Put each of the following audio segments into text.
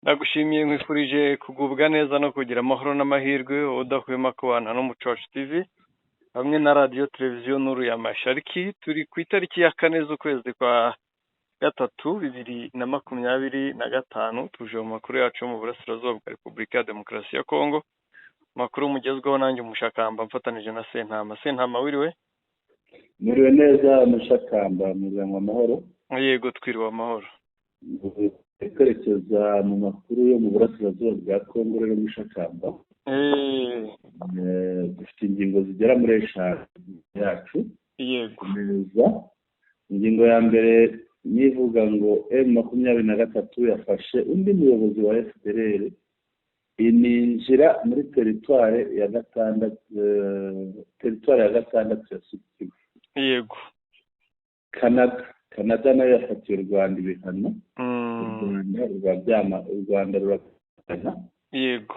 Ndagushimiye nkwifurije kugubwa neza no kugira amahoro n'amahirwe udahwema kubana n'umuco wacu TV hamwe na radio televiziyo Nuru ya Mashariki. Turi ku itariki ya 4 z'ukwezi kwa gatatu 2025. Tuje mu makuru yacu mu burasirazuba bwa Repubulika ya Demokarasi ya Kongo. Makuru mugezweho nanjye umushakamba mfatanije na Sentama wiriwe. Muriwe neza mushakamba muzanwa amahoro. Yego twiriwe amahoro. Twerekeza mu makuru yo mu burasirazuba bwa Kongo rero mushakamba. Dufite ingingo zigera muri 5 yacu. Yego. Neza. Ingingo ya mbere nivuga ngo M23 yafashe undi muyobozi wa FDLR ininjira muri teritware ya gatandatu ya Sud-Kivu. Yego. Canada nayo yafatiye u Rwanda ibihano. U Rwanda rurakana. Yego.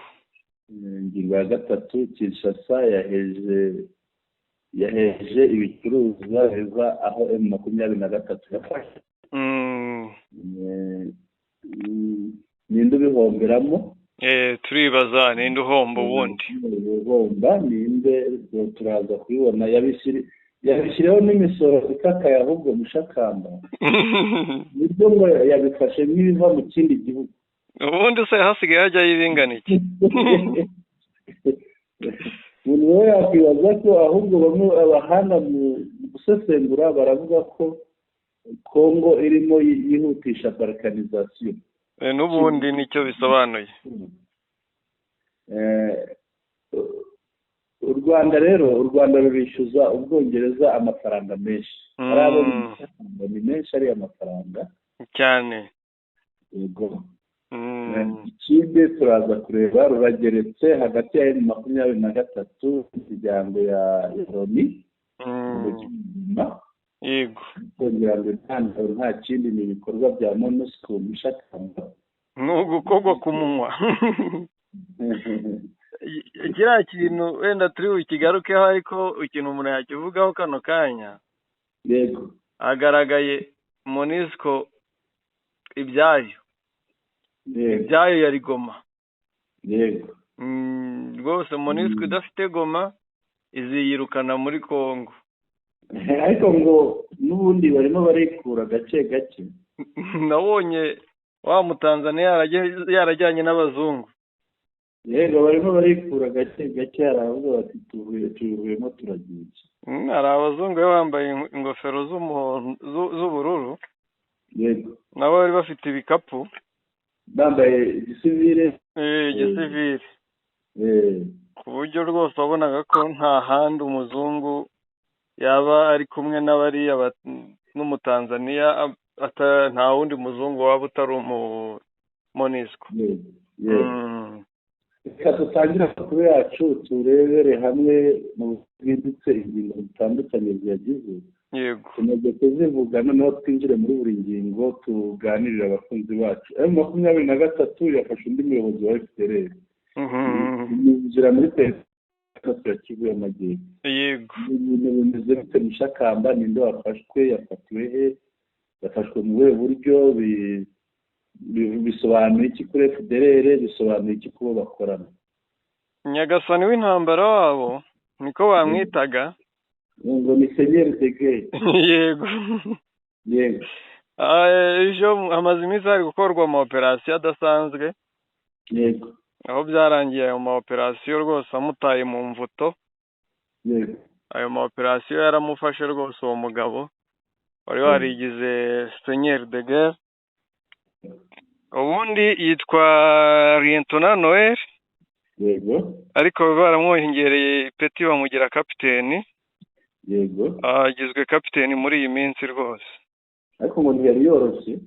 Ingingo ya gatatu Kinshasa yaheje ibicuruzwa biva aho M23 yafashe. Ninde ubihomberamo? Turibaza ninde uhomba ubundi. Uhomba ninde turaza kubibona yabishyireho n'imisoro ikakaye ahubwo mushakamba. Nibyo ngo yabifashe nk'ibiva mu kindi gihugu. Ubundi se hasigaye hajya yibingana iki? Umuntu we yakwibaza ko ahubwo bamwe abahanga mu gusesengura baravuga ko Kongo irimo yihutisha balkanization. N'ubundi nicyo bisobanuye. U Rwanda rurishyuza Ubwongereza amafaranga menshi. Arabo ni menshi ari amafaranga cyane. Yego. Ikindi turaza kureba rurageretse hagati ya M23 imiryango ya Loni. Yego. Kugira ngo nta kindi ni ibikorwa bya MONUSCO mushakamba. N'ugukogwa ku munwa. Kiriya kintu wenda turi ukigarukeho ariko ikintu umuntu yakivugaho kano kanya. Yego. Agaragaye MONUSCO ibyayo yari Goma. Yego. Rwose MONUSCO idafite Goma iziyirukana muri Kongo. Ariko ngo n'ubundi barimo barikura gake gake. Nabonye wa Mutanzania yarajyanye n'abazungu. Yego barimo barikura gake gake aravuga bati tuvuyemo turagiye. Hari abazungu bambaye ingofero z'ubururu. Yego. Nabo bari bafite ibikapu. Bambaye gisivile. Gisivile. Ku buryo rwose wabonaga ko nta handi umuzungu yaba ari kumwe n'abari n'umutanzania nta wundi muzungu waba utari MONUSCO. Reka dutangire amakuru yacu turebere hamwe mu bwindutse ingingo zitandukanye ziyagize. Yego. Tumaze kuzivuga noneho twinjire muri buri ngingo tuganirira abakunzi bacu. M23 yafashe undi muyobozi wa FDLR. Yinjira muri teritware ya Kivu y'Amajyepfo. Yego. Ibintu bimeze bite mushakamba ninde wafashwe yafatiwe he? Yafashwe mu buhe buryo bisobanuye iki kuri FDLR bisobanuye iki kubo bakorana? Nyagasani w'intambara wabo niko bamwitaga. Ngo ni Seigneur de Guerre. Yego. Yego. Ejo hamaze iminsi hari gukorwa ama operation adasanzwe. Yego. Aho byarangiye ayo ma operation rwose amutaye mu mvuto. Yego. Ayo ma operation yaramufashe rwose uwo mugabo wari warigize Seigneur de Guerre. Ubundi yitwa Lieutenant Noel. Yego. Ariko baramwongereye ipeti bamugira kapiteni. Yego. Agizwe kapiteni muri iyi minsi rwose. Ariko ngo yari yoroshye.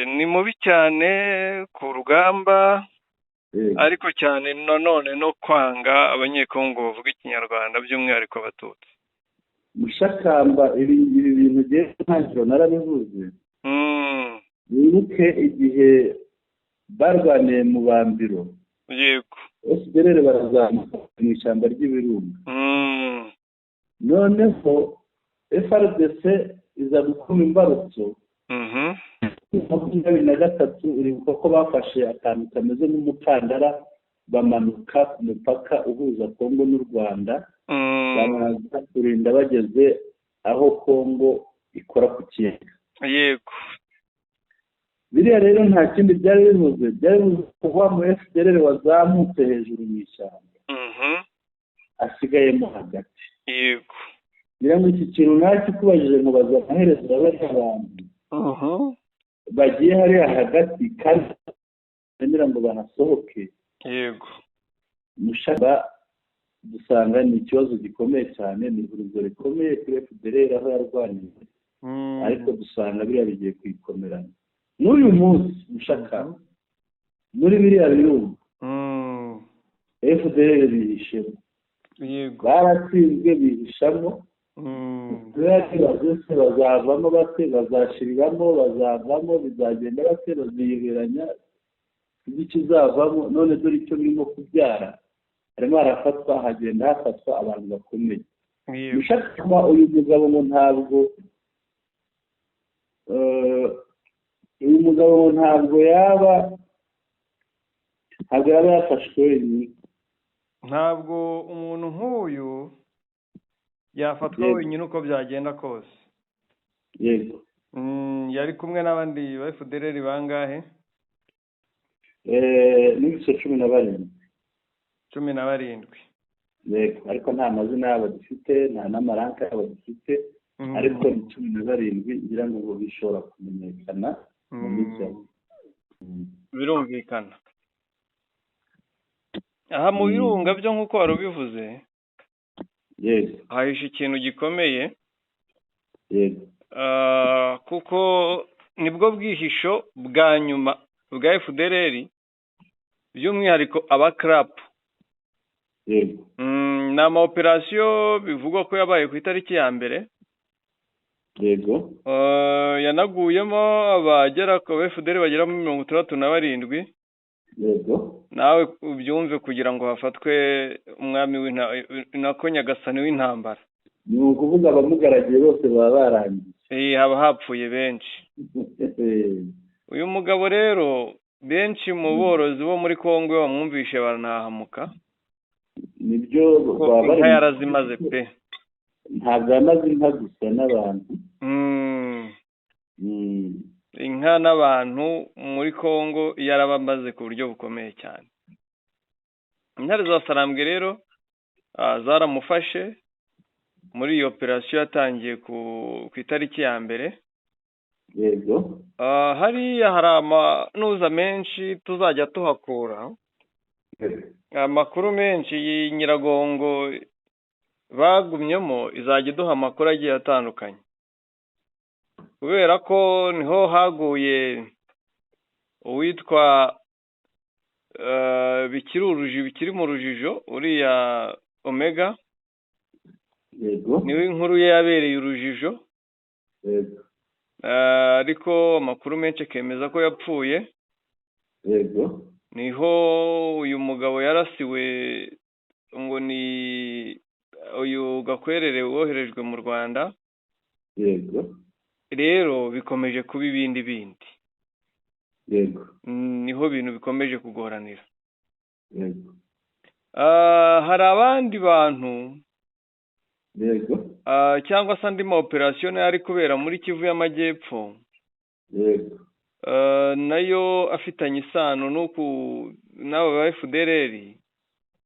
Ni mubi cyane ku rugamba. Ariko cyane none no kwanga abanyekongo bavuga ikinyarwanda by'umwihariko abatutsi. Mushakamba ibi bintu bye ntacyo narabivuze. Nibuke igihe barwaniye mu Bambiro. Yego. FDLR barazamuka mu ishyamba ry'ibirunga. Noneho FRDC iza gukoma imbarutso M23 uribuka ko bafashe akantu kameze nk'umukandara bamanuka ku mupaka uhuza Kongo n'u Rwanda baraza kurinda bageze aho Kongo ikora ku kiyaga. Yego. Biriya rero nta kindi byari bivuze kuva mu FDLR wazamutse hejuru mu ishyamba asigayemo hagati. Yego. ngira ngo iki kintu nakikubajije ngo baza amaherezo y'abari abantu bagiye hariya hagati kandi ngira ngo banasohoke. Yego. Mushaka dusanga ni ikibazo gikomeye cyane, ni ihurizo rikomeye kuri FDLR aho yarwaniye, ariko dusanga biriya bigiye kwikomerana n'uyu munsi. Mushaka muri biriya birunga FDLR bihishemo. Yego. Baratsinzwe bihishamo. Bazavamo bate, bazashiriramo, bazavamo, bizagenda bate, baziyoberanya ikizavamo. None dore icyo birimo kubyara, harimo harafatwa, hagenda hafatwa abantu bakomeye. Mushaka uyu mugabo ngo ntabwo yaba yafashwe wenyine. Ntabwo umuntu nk'uyu yafatwa wenyine uko byagenda kose. Yego. Yari kumwe n'abandi ba FDLR bangahe? N'ibice 17. 17. Yego, ariko nta mazina yabo dufite, nta n'amaranka yabo dufite, ariko ni 17 ngira ngo bishobora kumenyekana mu minsi. Birumvikana. Aha mu birunga byo nk'uko wari ubivuze, yego, hahishe ikintu gikomeye. Yego. Kuko nibwo bwihisho bwa nyuma bwa FDLR, by'umwihariko aba CRAP. Yego. Ni amaoperasiyo bivugwa ko yabaye ku itariki ya mbere. Yego. Yanaguyemo abagera ku FDLR bagera muri 67. Yego. Nawe ubyumve kugira ngo hafatwe umwami nako nyagasani w'intambara. Ni ukuvuga abamugaragiye bose baba barangiye. Haba hapfuye benshi. Uyu mugabo rero benshi mu borozi bo muri Kongo bamwumvishe baranahamuka. Nibyo baba yarazimaze pe. Ntabwo yamaze inka gusa n'abantu. Inka n'abantu muri Kongo yarabamaze ku buryo bukomeye cyane. Intare za Sarambwe rero zaramufashe muri iyo operasiyo yatangiye ku itariki ya mbere. Yego. Hariya hari amanuza menshi tuzajya tuhakura. Amakuru menshi y'Nyiragongo bagumyemo izajya duha amakuru agiye atandukanye, kubera ko niho haguye uwitwa bikiri mu rujijo uriya Omega. Yego. Niwe inkuru ye yabereye urujijo. Yego. Ariko amakuru menshi akemeza ko yapfuye. Yego. Niho uyu mugabo yarasiwe ngo ni uyu Gakwerere woherejwe mu Rwanda. Yego. Rero bikomeje kuba ibindi bindi. Yego. Niho bintu bikomeje kugoranira. Yego. Hari abandi bantu. Yego. Cyangwa se andi ma operation yari kubera muri Kivu y'Amajyepfo. Yego. Nayo afitanye isano n'abo ba FDLR.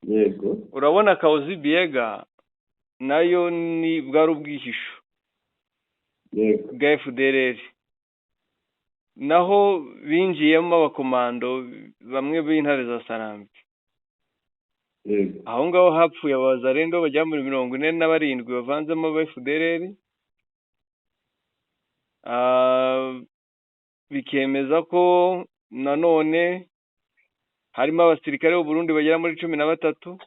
Yego. Urabona Kaozi Biega nayo ni bwari ubwihisho. Yego. Bwa FDLR. Naho binjiyemo abakomando bamwe b'intare za Sarambwe. Yego. Aho ngaho hapfuye abazarendo bajya muri 47 bavanzemo aba FDLR. Bikemeza ko nanone harimo abasirikare b'u Burundi bagera muri 13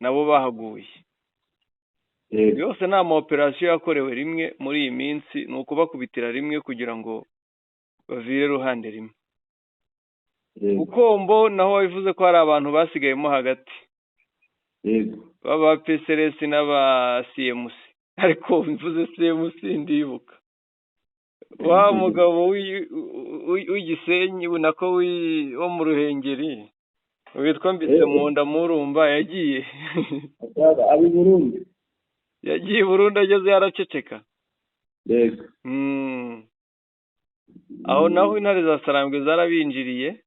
nabo bahaguye. Yose ni ama operasiyo yakorewe rimwe muri iyi minsi, ni ukubakubitira rimwe kugira ngo bavire ruhande rimwe. Ukombo naho bivuze ko hari abantu basigayemo hagati. Yego. Baba PSRS n'aba CMC. Ariko mvuze CMC ndibuka. wa mugabo w'igisenyi nako wo mu Ruhengeri witwa Mbitse mu nda murumba yagiye abi Burundi yagiye Burundi ageze yaraceceka. yego aho naho intare za Sarambwe zarabinjiriye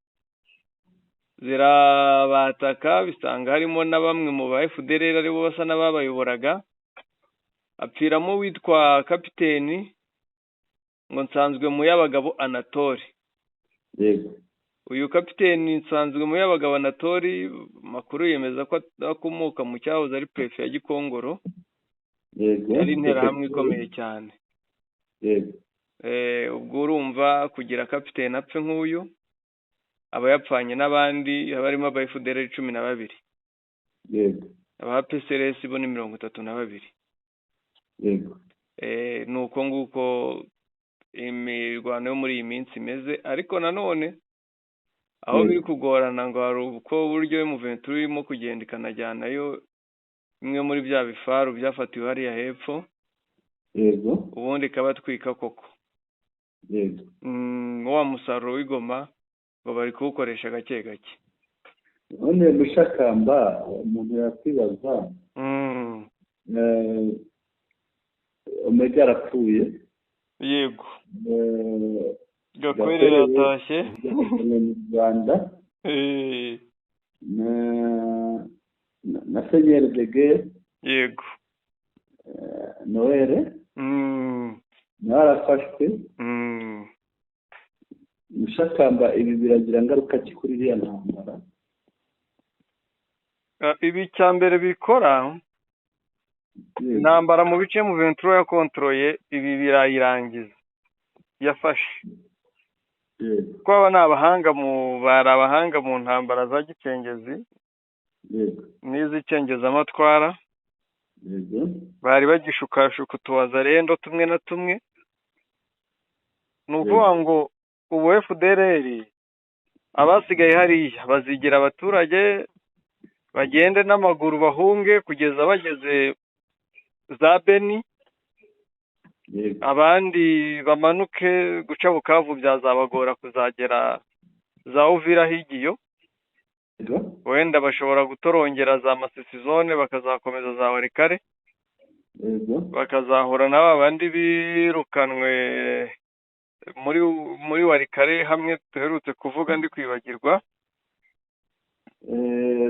zirabataka bisanga harimo na bamwe mu ba FDLR aribo basa n'ababayoboraga, apfiramo witwa kapiteni ngo Nsanzwe mu y'abagabo Anatole. yego Uyu kapiteni Nsanzwe mu y'abagabo Anatole makuru yemeza ko akomoka mu cyahoze ari prefe ya Gikongoro. yego yari interahamwe ikomeye cyane. yego ubwo urumva kugira kapiteni apfe nk'uyu aba yapfanye n'abandi barimo aba FDLR 12, yego aba PSRS bo ni 32. yego nuko nguko imirwano yo muri iyi minsi imeze, ariko nanone aho biri kugorana ngo hari uko buryo M23 irimo kugenda ikanajyanayo bimwe muri bya bifaru byafatiwe hariya hepfo, yego ubundi kabatwika koko. yego wa musaruro w'Igoma ngo bari kuwukoresha gake gake. none Mushakamba umuntu yakwibaza Omega arapfuye, yego Gakwere yatashye mu Rwanda na Senyeri Dege, yego Noel nawe arafashwe. Mushakamba ibi biragira ngaruka ki kuri iriya ntambara? Ibi cyambere bikora intambara mu bice mu M23 ya kontroye ibi birayirangiza yafashe. Ko aba n'abahanga mu ntambara za gicengezi n'izicengeza amatwara, bari bagishukashuka tuwaza rendo tumwe na tumwe. Nukuvuga ngo ubu FDLR abasigaye hariya bazigira abaturage bagende n'amaguru bahunge kugeza bageze za Beni, abandi bamanuke guca Bukavu byazabagora kuzagera za Uvira higiyo, wenda bashobora gutorongera za Masisi zone bakazakomeza za Warikare, bakazahura n'aba bandi birukanwe muri Warikare hamwe tuherutse kuvuga ndi kwibagirwa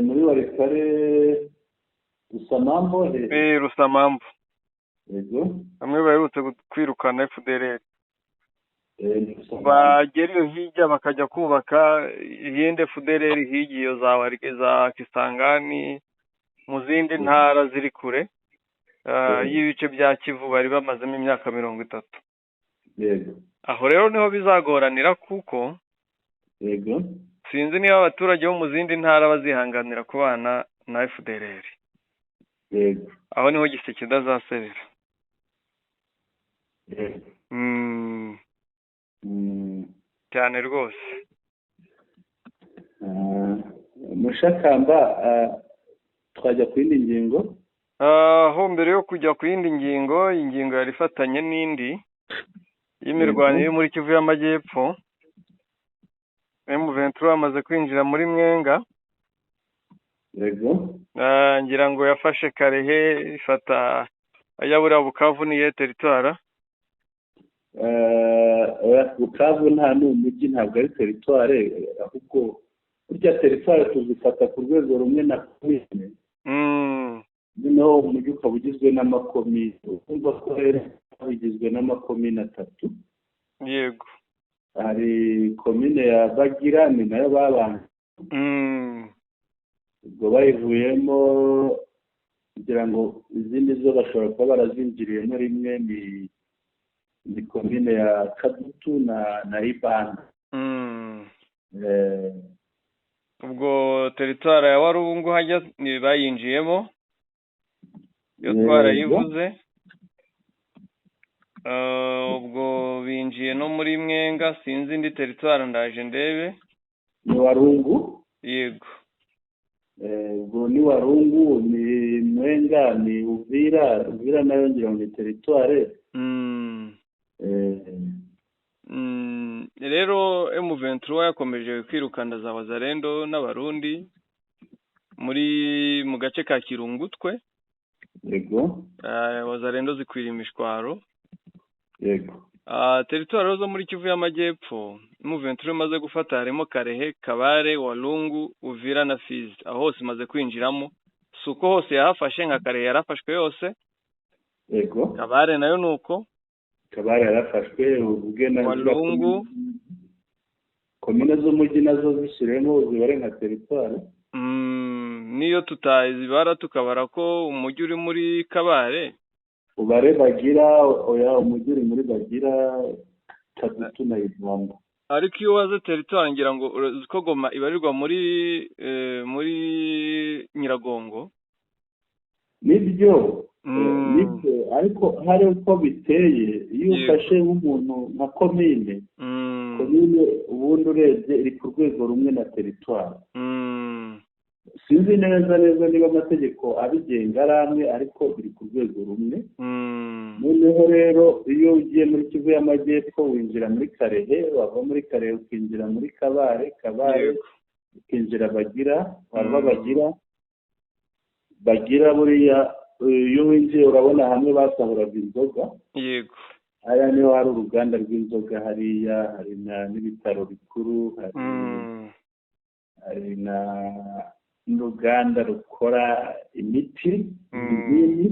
muri Warikare Rusamambu yego hamwe baherutse kwirukana FDLR. bagera iyo hirya bakajya kubaka iyindi FDLR higiyo za Kisangani mu zindi ntara ziri kure y'ibice bya Kivu bari bamazemo imyaka 30. yego aho rero niho bizagoranira kuko yego sinzi niba abaturage bo mu zindi ntara bazihanganira kubana na FDLR. yego aho niho gise kidazaserera. cyane rwose. Mushakamba twajya ku yindi ngingo. Aho mbere yo kujya ku yindi ngingo, ingingo yari ifatanye n'indi y'imirwanire yo muri Kivu y'Amajyepfo. M23 amaze kwinjira muri Mwenga. yego ngira ngo yafashe Karehe ifata ayabura Bukavu niye territoire. Bukavu nta n'umujyi, ntabwo ari territoire, ahubwo burya territoire tuzifata ku rwego rumwe na komine. noneho umujyi ukaba ugizwe n'amakomine, urumva ko rero bigizwe n'amakomine 3. yego hari komine ya Bagira, ni nayo babanje. ubwo bayivuyemo kugira ngo izindi zo bashobora kuba barazinjiriyemo rimwe ni komine ya Kadutu na Ibanda. ubwo territoire ya Warungu hajya ni bayinjiyemo yo twarayivuze. ubwo binjiye no muri Mwenga, sinzi indi territoire ndaje ndebe. ni Warungu. yego ubwo ni Warungu, ni Mwenga, ni Uvira nayo ngira ngo ni territoire. rero M23 yakomeje kwirukana za Wazalendo n'abarundi mu gace ka Kirungutwe. Yego. Wazalendo zikwira imishwaro. Yego. Teritwari zo muri Kivu y'Amajyepfo M23 imaze gufata harimo Karehe, Kabare, Walungu, Uvira na Fizi. Aho hose imaze kwinjiramo. Suko hose yahafashe, nka Karehe yarafashwe yose. Yego. Kabare nayo nuko. Kabare yarafashwe, uvuge na Walungu. Komine z'umujyi nazo zishiremo zibare nka teritwari. Niyo tutazibara tukabara ko umujyi uri muri Kabare. Ubare Bagira, oya umujyi uri muri Bagira, Kadutu na Ibamba. Ariko iyo waze teritwari ngira ngo ko Goma ibarirwa muri Nyiragongo. Nibyo. Ariko hari uko biteye iyo ufashe nk'umuntu nka komine ubundi urebye iri ku rwego rumwe na teritwari. Sinzi neza niba amategeko abigenga ari amwe ariko biri ku rwego rumwe. Noneho rero iyo ugiye muri Kivu y'Amajyepfo winjira muri Karehe, wava muri Karehe ukinjira muri Kabare ukinjira Bagira, wava Bagira buriya iyo winjiye urabona hamwe basahuraga inzoga. Yego. Aya niho hari uruganda rw'inzoga hariya, hari n'ibitaro bikuru, hari n'uruganda rukora imiti ibinini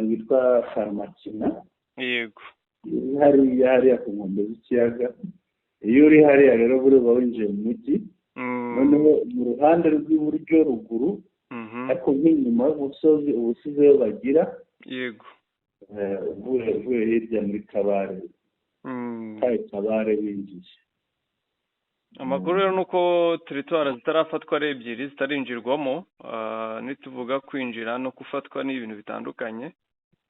rwitwa Farmakina. Yego. Hariya ku nkombe z'ikiyaga. Iyo uri hariya rero buri winjiye mu mujyi. Noneho mu ruhande rw'iburyo ruguru ariko nk'inyuma y'umusozi ubusizeyo Bagira. Yego. Uvuye hirya muri Kabare. Kabare winjiye. Amakuru rero nuko teritwari zitarafatwa ari ebyiri zitarinjirwamo. Nituvuga kwinjira no gufatwa n'ibintu bitandukanye.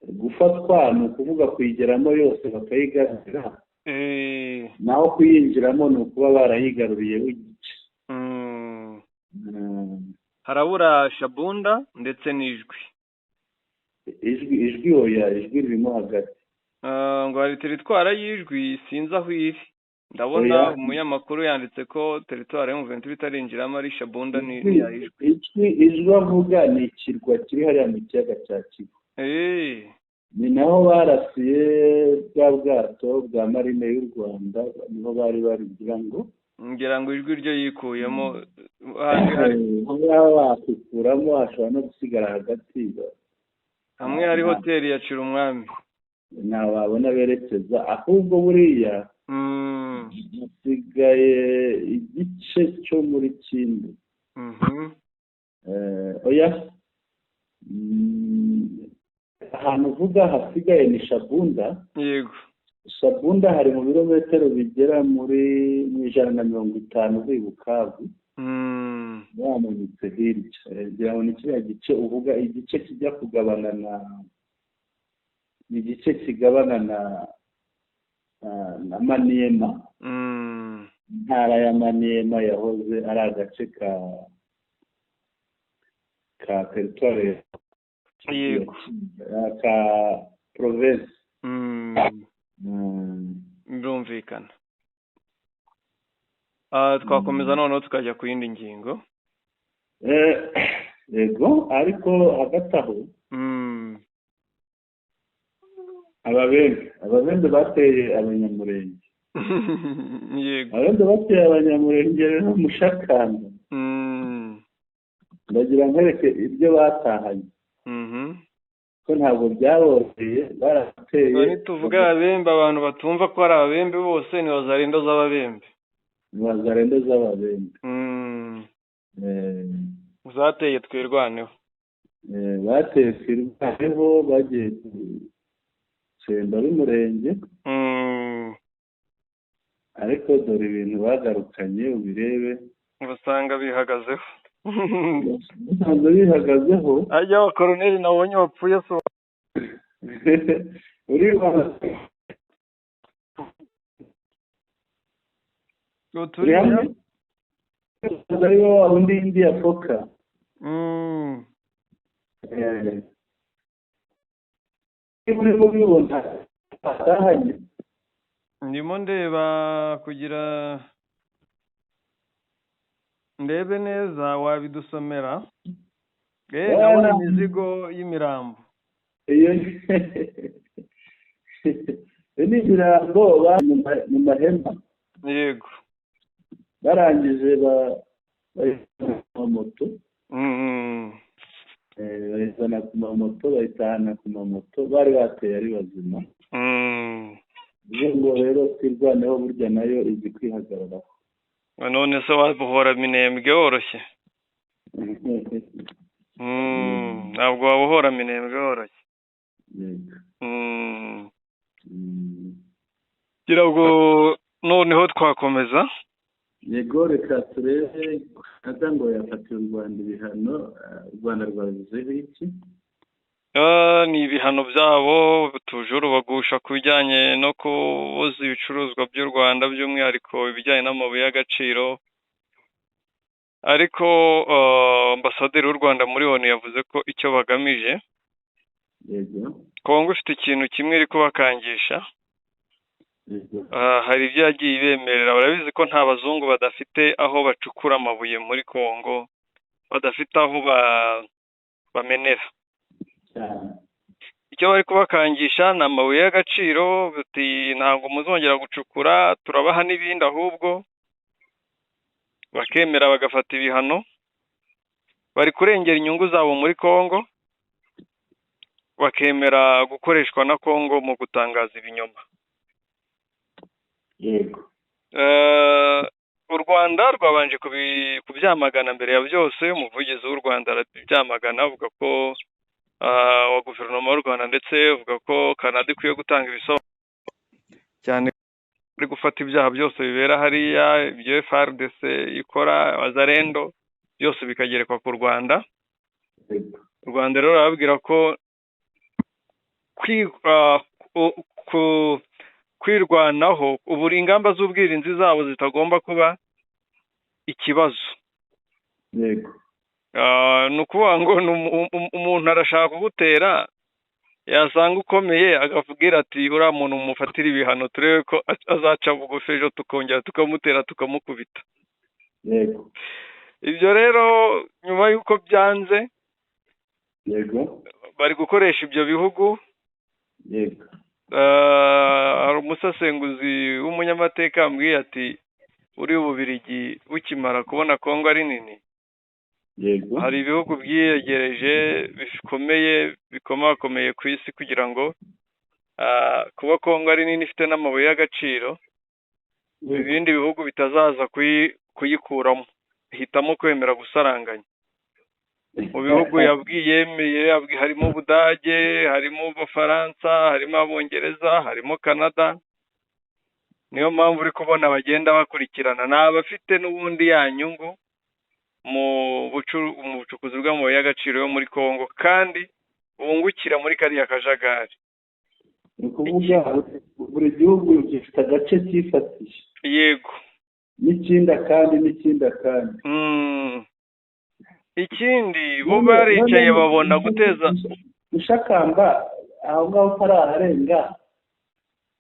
Gufatwa ni ukuvuga kuyigeramo yose bakayigarurira. Naho kuyinjiramo ni ukuba barayigaruriyeho igice. Harabura Shabunda ndetse n'Ijwi. Ijwi oya, Ijwi ririmo hagati. Ngo hari teritwari y'Ijwi sinzi aho iri. Ndabona umunyamakuru yanditse ko teritwari M23 itarinjiramo ari Shabunda ni Ijwi. Ijwi avuga ni ikirwa kiri hariya mu kiyaga cya Kivu. Ni naho barasiye bwa bwato bwa marine y'u Rwanda, niho bari ngira ngo Ijwi ryo yikuyemo wakukuramo hashobora no gusigara hagati. Hamwe hari hoteli ya Cirumwami ntababona berekeza, ahubwo buriya hasigaye igice cyo muri Kindi. Oya ahantu uvuga hasigaye ni Shabunda. Yego. Shabunda hari mu birometero bigera mu 150 uvuye Bukavu. Yamanutse hirya. Ngira ngo ni kiriya gice uvuga, igice kijya kugabana igice kigabana na Maniema. Ntara ya Maniema yahoze ari agace ka teritwari ka province. Birumvikana. Twakomeza noneho tukajya ku yindi ngingo. Yego, ariko hagati aho ababembe bateye Abanyamurenge. Yego. Ababembe bateye Abanyamurenge rero Mushakamba. Ndagira nkwereke ibyo batahanye. Ko ntabwo byaboroheye barateye. Tuvuga Ababembe, abantu batumva ko ari Ababembe bose ni Wazalendo z'Ababembe. Wazalendo z'Ababembe. Zateye twirwaneho. Bateye twirwaneho bagiye Cemba b'Umurenge. Ariko dore ibintu bagarukanye ubirebe. Basanga bihagazeho. Basanga bihagazeho. Ajya abakoroneli nabonye bapfuye so. Uriba. Turiya. Ariyo undi India foka. Muri bibona atahanye. ndimo ndeba kugira ndebe neza wabidusomera ndabona imizigo y'imirambo iyo ni imirambo mu mahema yego barangije moto bayizana ku mamoto bayitahana ku mamoto bari bateye ari bazima ngo rero twirwaneho burya nayo izi kwihagararaho none se wabohora minembwe woroshye ntabwo wabohora minembwe woroshye kugira ngo noneho twakomeza yego reka turebe kaza ngo yafatiye u Rwanda ibihano u Rwanda rwabivuzeho iki ni ibihano byabo tujuru bagusha ku bijyanye no kubuza ibicuruzwa by'u Rwanda by'umwihariko ibijyanye n'amabuye y'agaciro ariko ambasaderi w'u Rwanda muri ONU yavuze ko icyo bagamije Kongo ifite ikintu kimwe iri kubakangisha hari ibyo yagiye ibemerera barabizi ko nta bazungu badafite aho bacukura amabuye muri Kongo badafite aho bamenera icyo bari kubakangisha ni amabuye y'agaciro ntabwo muzongera gucukura turabaha n'ibindi ahubwo bakemera bagafata ibihano bari kurengera inyungu zabo muri Kongo bakemera gukoreshwa na Kongo mu gutangaza ibinyoma yego u Rwanda rwabanje kubyamagana mbere ya byose umuvugizi w'u Rwanda arabyamagana avuga ko wa guverinoma y'u Rwanda ndetse avuga ko Canada ikwiye gutanga ibisobanuro cyane kuri gufata ibyaha byose bibera hariya ibyo FARDC ikora Wazalendo byose bikagerekwa ku Rwanda u Rwanda rero arababwira ko kwirwanaho uburi ingamba z'ubwirinzi zabo zitagomba kuba ikibazo yego ni ukuvuga ngo umuntu arashaka kugutera yasanga ukomeye akavugira ati uriya muntu mumufatira ibihano turebe ko azaca bugufi ejo tukongera tukamutera tukamukubita yego ibyo rero nyuma y'uko byanze yego bari gukoresha ibyo bihugu yego hari umusesenguzi w'umunyamateka ambwiye ati uri Ububirigi bukimara kubona Kongo ari nini yego hari ibihugu byiyegereje bikomeye bikomakomeye ku isi kugira ngo kuba Kongo ari nini ifite n'amabuye y'agaciro ibindi bihugu bitazaza kuyikuramo hitamo kwemera gusaranganya mu bihugu yemeye harimo Ubudage harimo Ubufaransa harimo Abongereza harimo Canada niyo mpamvu uri kubona bagenda bakurikirana ni abafite n'ubundi ya nyungu mu bucukuzi bw'amabuye y'agaciro yo muri Kongo kandi bungukira muri kariya kajagari ni ukuvuga buri gihugu gifite agace cyifatiye yego n'ikindi akandi ikindi bo baricaye babona guteza ushakamba aho ngaho utaraharenga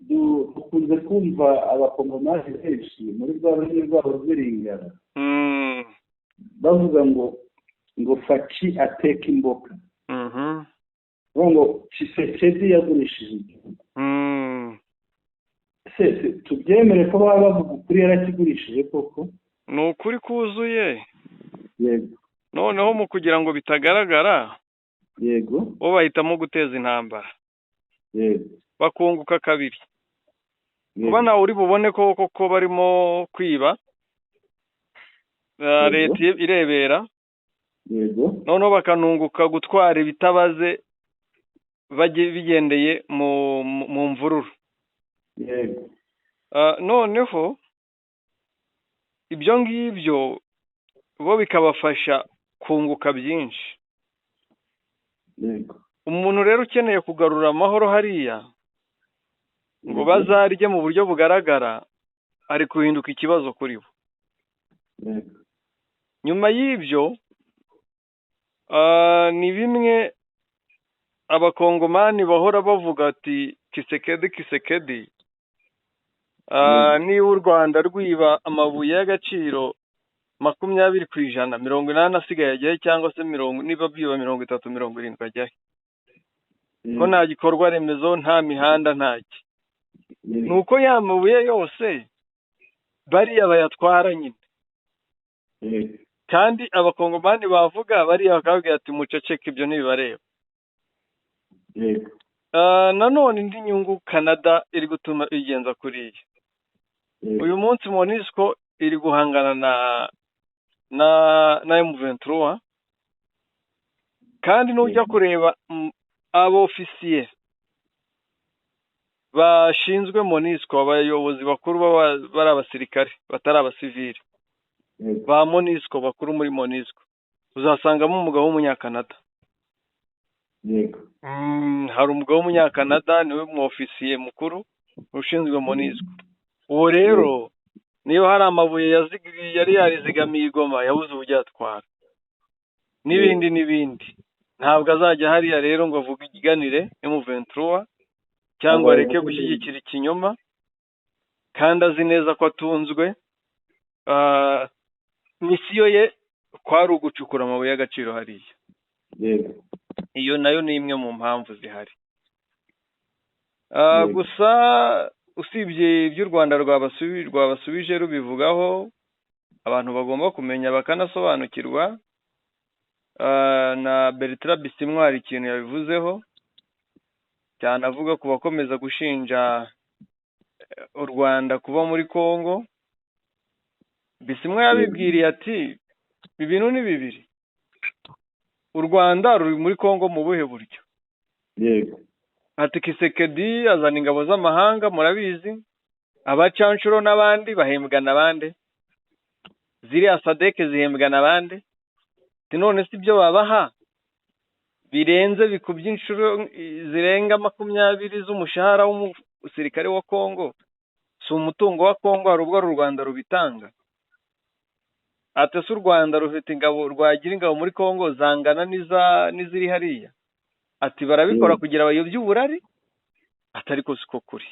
dukunze kumva abakongomani benshi muri rwa rurimi rwabo rw'iringara bavuga ngo faci ateka imboga ngo Tshisekedi yagurishije igihugu tubyemere ko baba bavuga ukuri yarakigurishije koko ni ukuri kuzuye yego noneho mu kugira ngo bitagaragara yego bo bahitamo guteza intambara yego bakunguka kabiri kuba nawe uri bubone ko barimo kwiba leta irebera yego noneho bakanunguka gutwara ibitabaze bigendeye mu mvururu yego noneho ibyo ngibyo bo bikabafasha kunguka byinshi yego umuntu rero ukeneye kugarura amahoro hariya ngo bazarye mu buryo bugaragara ari guhinduka ikibazo kuri bo nyuma y'ibyo ni bimwe abakongomani bahora bavuga ati Kisekedi niba u Rwanda rwiba amabuye y'agaciro 20%, 80 asigaye ajyahe, cyangwa se niba biba 30, 70 ajyahe? Ko nta gikorwa remezo, nta mihanda, ntaki. Nuko ya mabuye yose bariya bayatwara nyine. Kandi abakongomani bavuga bariya bakabwira ati muceceke, ibyo ntibibareba. Nanone indi nyungu Canada iri gutuma igenza kuriya. Uyu munsi MONUSCO iri guhangana na M23, kandi nujya kureba abofisiye bashinzwe MONUSCO, abayobozi bakuru bari abasirikare batari abasivili ba MONUSCO bakuru muri MONUSCO, uzasangamo umugabo w'umunyakanada. Hari umugabo w'umunyakanada, niwe mu ofisiye mukuru ushinzwe MONUSCO. Uwo rero niba hari amabuye yari yarizigamiye Goma yabuze uburyo atwara, n'ibindi ntabwo azajya hariya rero ngo avuge ikiganire M23 cyangwa areke gushyigikira ikinyoma, kandi azi neza ko atunzwe. Misiyo ye kwari ugucukura amabuye y'agaciro hariya. Iyo nayo ni imwe mu mpamvu zihari. Gusa usibye iby'u Rwanda rwabasubije rubivugaho, abantu bagomba kumenya bakanasobanukirwa, na Bertrand Bisimwa ikintu yabivuzeho cyane, avuga ku bakomeza gushinja u Rwanda kuba muri Kongo. Bisimwa yabibwiriye ati ibintu ni bibiri, u Rwanda ruri muri Kongo mu buhe buryo? Ati Kisekedi azana ingabo z'amahanga, murabizi, abacanshuro n'abandi bahembwa n'abandi, ziriya Sadeke zihembwa n'abandi. None si byo babaha birenze bikubye inshuro zirenga 20 z'umushahara w'umusirikare wa Kongo? Si umutungo wa Kongo, hari ubwo u Rwanda rubitanga? Ati se u Rwanda rufite ingabo, rwagira ingabo muri Kongo zangana n'iziri hariya? Ati barabikora kugira bayobye uburari? Atari ko siko kuri.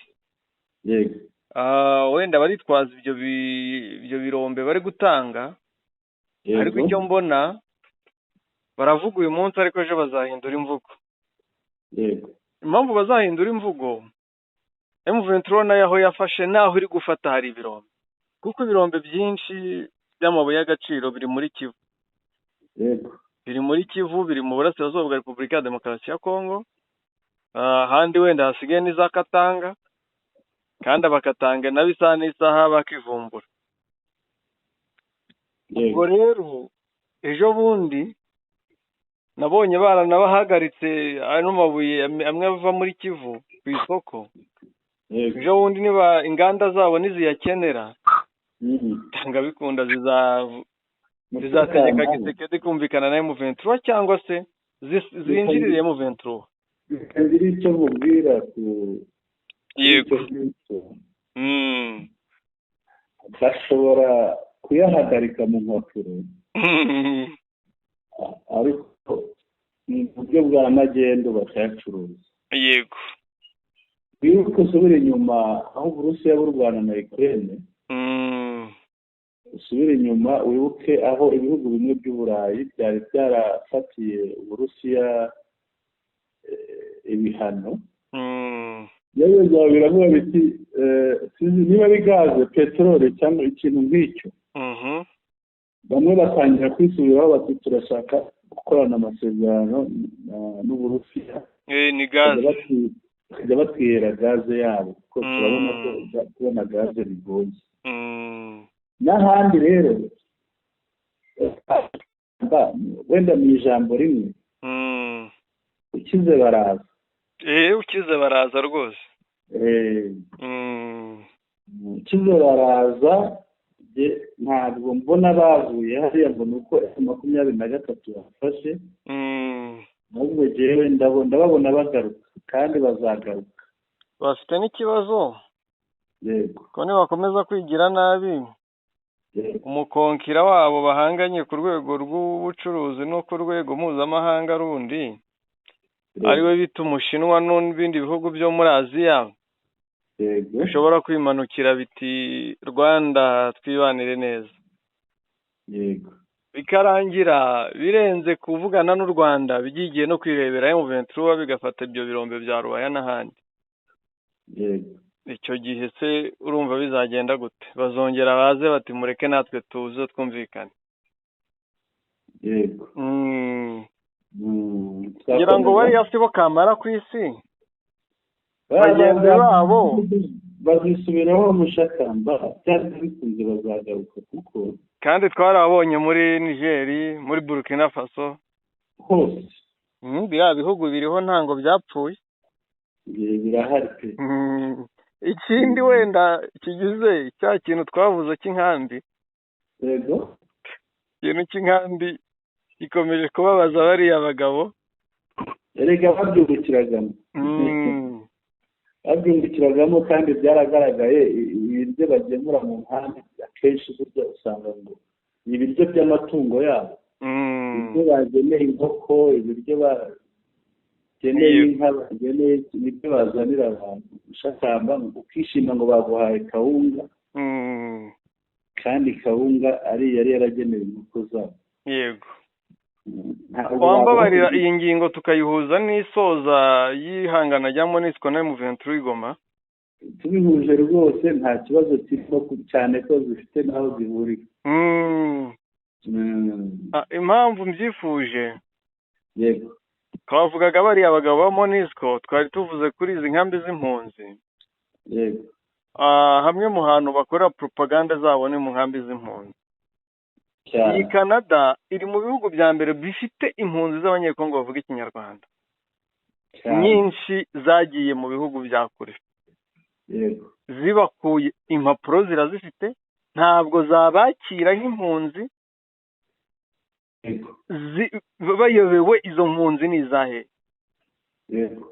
Wenda baritwaza ibyo birombe bari gutanga, ariko icyo mbona baravuga uyu munsi, ariko ejo bazahindura imvugo. Impamvu bazahindura imvugo, M23 nayo aho yafashe naho iri gufata hari ibirombe, kuko ibirombe byinshi by'amabuye y'agaciro biri muri Kivu. Biri muri Kivu, biri mu burasirazuba bwa Repubulika ya Demokarasi ya Kongo, ahandi wenda hasigaye n'iza Katanga, kandi abakatanga nabo isaha n'isaha bakivumbura. Ubwo rero ejo bundi nabonye baranabahagaritse ano mabuye amwe ava muri Kivu ku isoko. Ejo bundi niba inganda zabo niziyakenera, tanga bikunda zizategeka Kisekedi kumvikana na M23, cyangwa se zinjirire M23. Kandi icyo mubwira yego, bashobora kuyahagarika mu mpapuro, ariko mu buryo bwa magendu bakayacuruza. Yego, wibuke usubire inyuma aho Uburusiya burwana na Ukraine, usubire inyuma wibuke aho ibihugu bimwe by'Uburayi byari byarafatiye Uburusiya ibihano. Yewe biravuga biti niba bigaze peteroli cyangwa ikintu nk'icyo, bamwe batangira kwisubiraho bati turashaka gukorana amasezerano n'Uburusiya, ni gaze, bakajya batwihera gaze yabo, kuko turabona ko kubona gaze bigoye. N'ahandi rero wenda mu ijambo rimwe, ukize baraza. Ukize baraza rwose. Ukize baraza, ntabwo mbona bavuye hariya ngo nuko 23 bafashe. Ahubwo jewe ndababona bagaruka, kandi bazagaruka. Bafite n'ikibazo. Yego. Ko nibakomeza kwigira nabi, umukonkira wabo bahanganye ku rwego rw'ubucuruzi no ku rwego mpuzamahanga rundi, ariwe bita Umushinwa n'ibindi bihugu byo muri Aziya, yego bishobora kwimanukira biti Rwanda twibanire neza, yego bikarangira birenze kuvugana n'u Rwanda bigiye no kwirebera M23 bigafata ibyo birombe bya Rubaya n'ahandi. yego Icyo gihe se urumva bizagenda gute? Bazongera baze bati mureke natwe tuze twumvikane. yego ngira ngo bariya si bo kamara ku isi, bagenzi babo bazisubiraho mushakamba cyangwa bikunze bazagaruka, kuko kandi twarabonye muri Niger, muri Burkina Faso hose biriya bihugu biriho ntango byapfuye, birahari pe. ikindi wenda kigize cya kintu twavuze cy'inkambi, yego ikintu cy'inkambi gikomeje kubabaza bariya bagabo. erega babyungukiragamo kandi byaragaragaye. Ibiryo bagemura mu nkambi akenshi burya usanga ngo ni ibiryo by'amatungo yabo, ibyo bageneye inkoko, ibiryo bageneye inka, bageneye ibiryo bazanira abantu ushakamba, ukishima ngo baguhaye kawunga, kandi kawunga yari yaragenewe inkoko zabo. Yego, wambabarira iyi ngingo tukayihuza n'isoza y'ihangana rya MONUSCO na M23 i Goma? Tubihuje rwose nta kibazo kirimo, cyane ko zifite n'aho zihurira. Impamvu mbyifuje, yego twavugaga bariya abagabo ba MONUSCO, twari tuvuze kuri izi nkambi z'impunzi. yego hamwe mu hantu bakora propaganda zabo ni mu nkambi z'impunzi. Iyi cyane Canada iri mu bihugu bya mbere bifite impunzi z'abanyekongo bavuga ikinyarwanda, nyinshi zagiye mu bihugu bya kure. yego Zibakuye impapuro zirazifite, ntabwo zabakira nk'impunzi, yego bayobewe izo mpunzi ni izahe. yego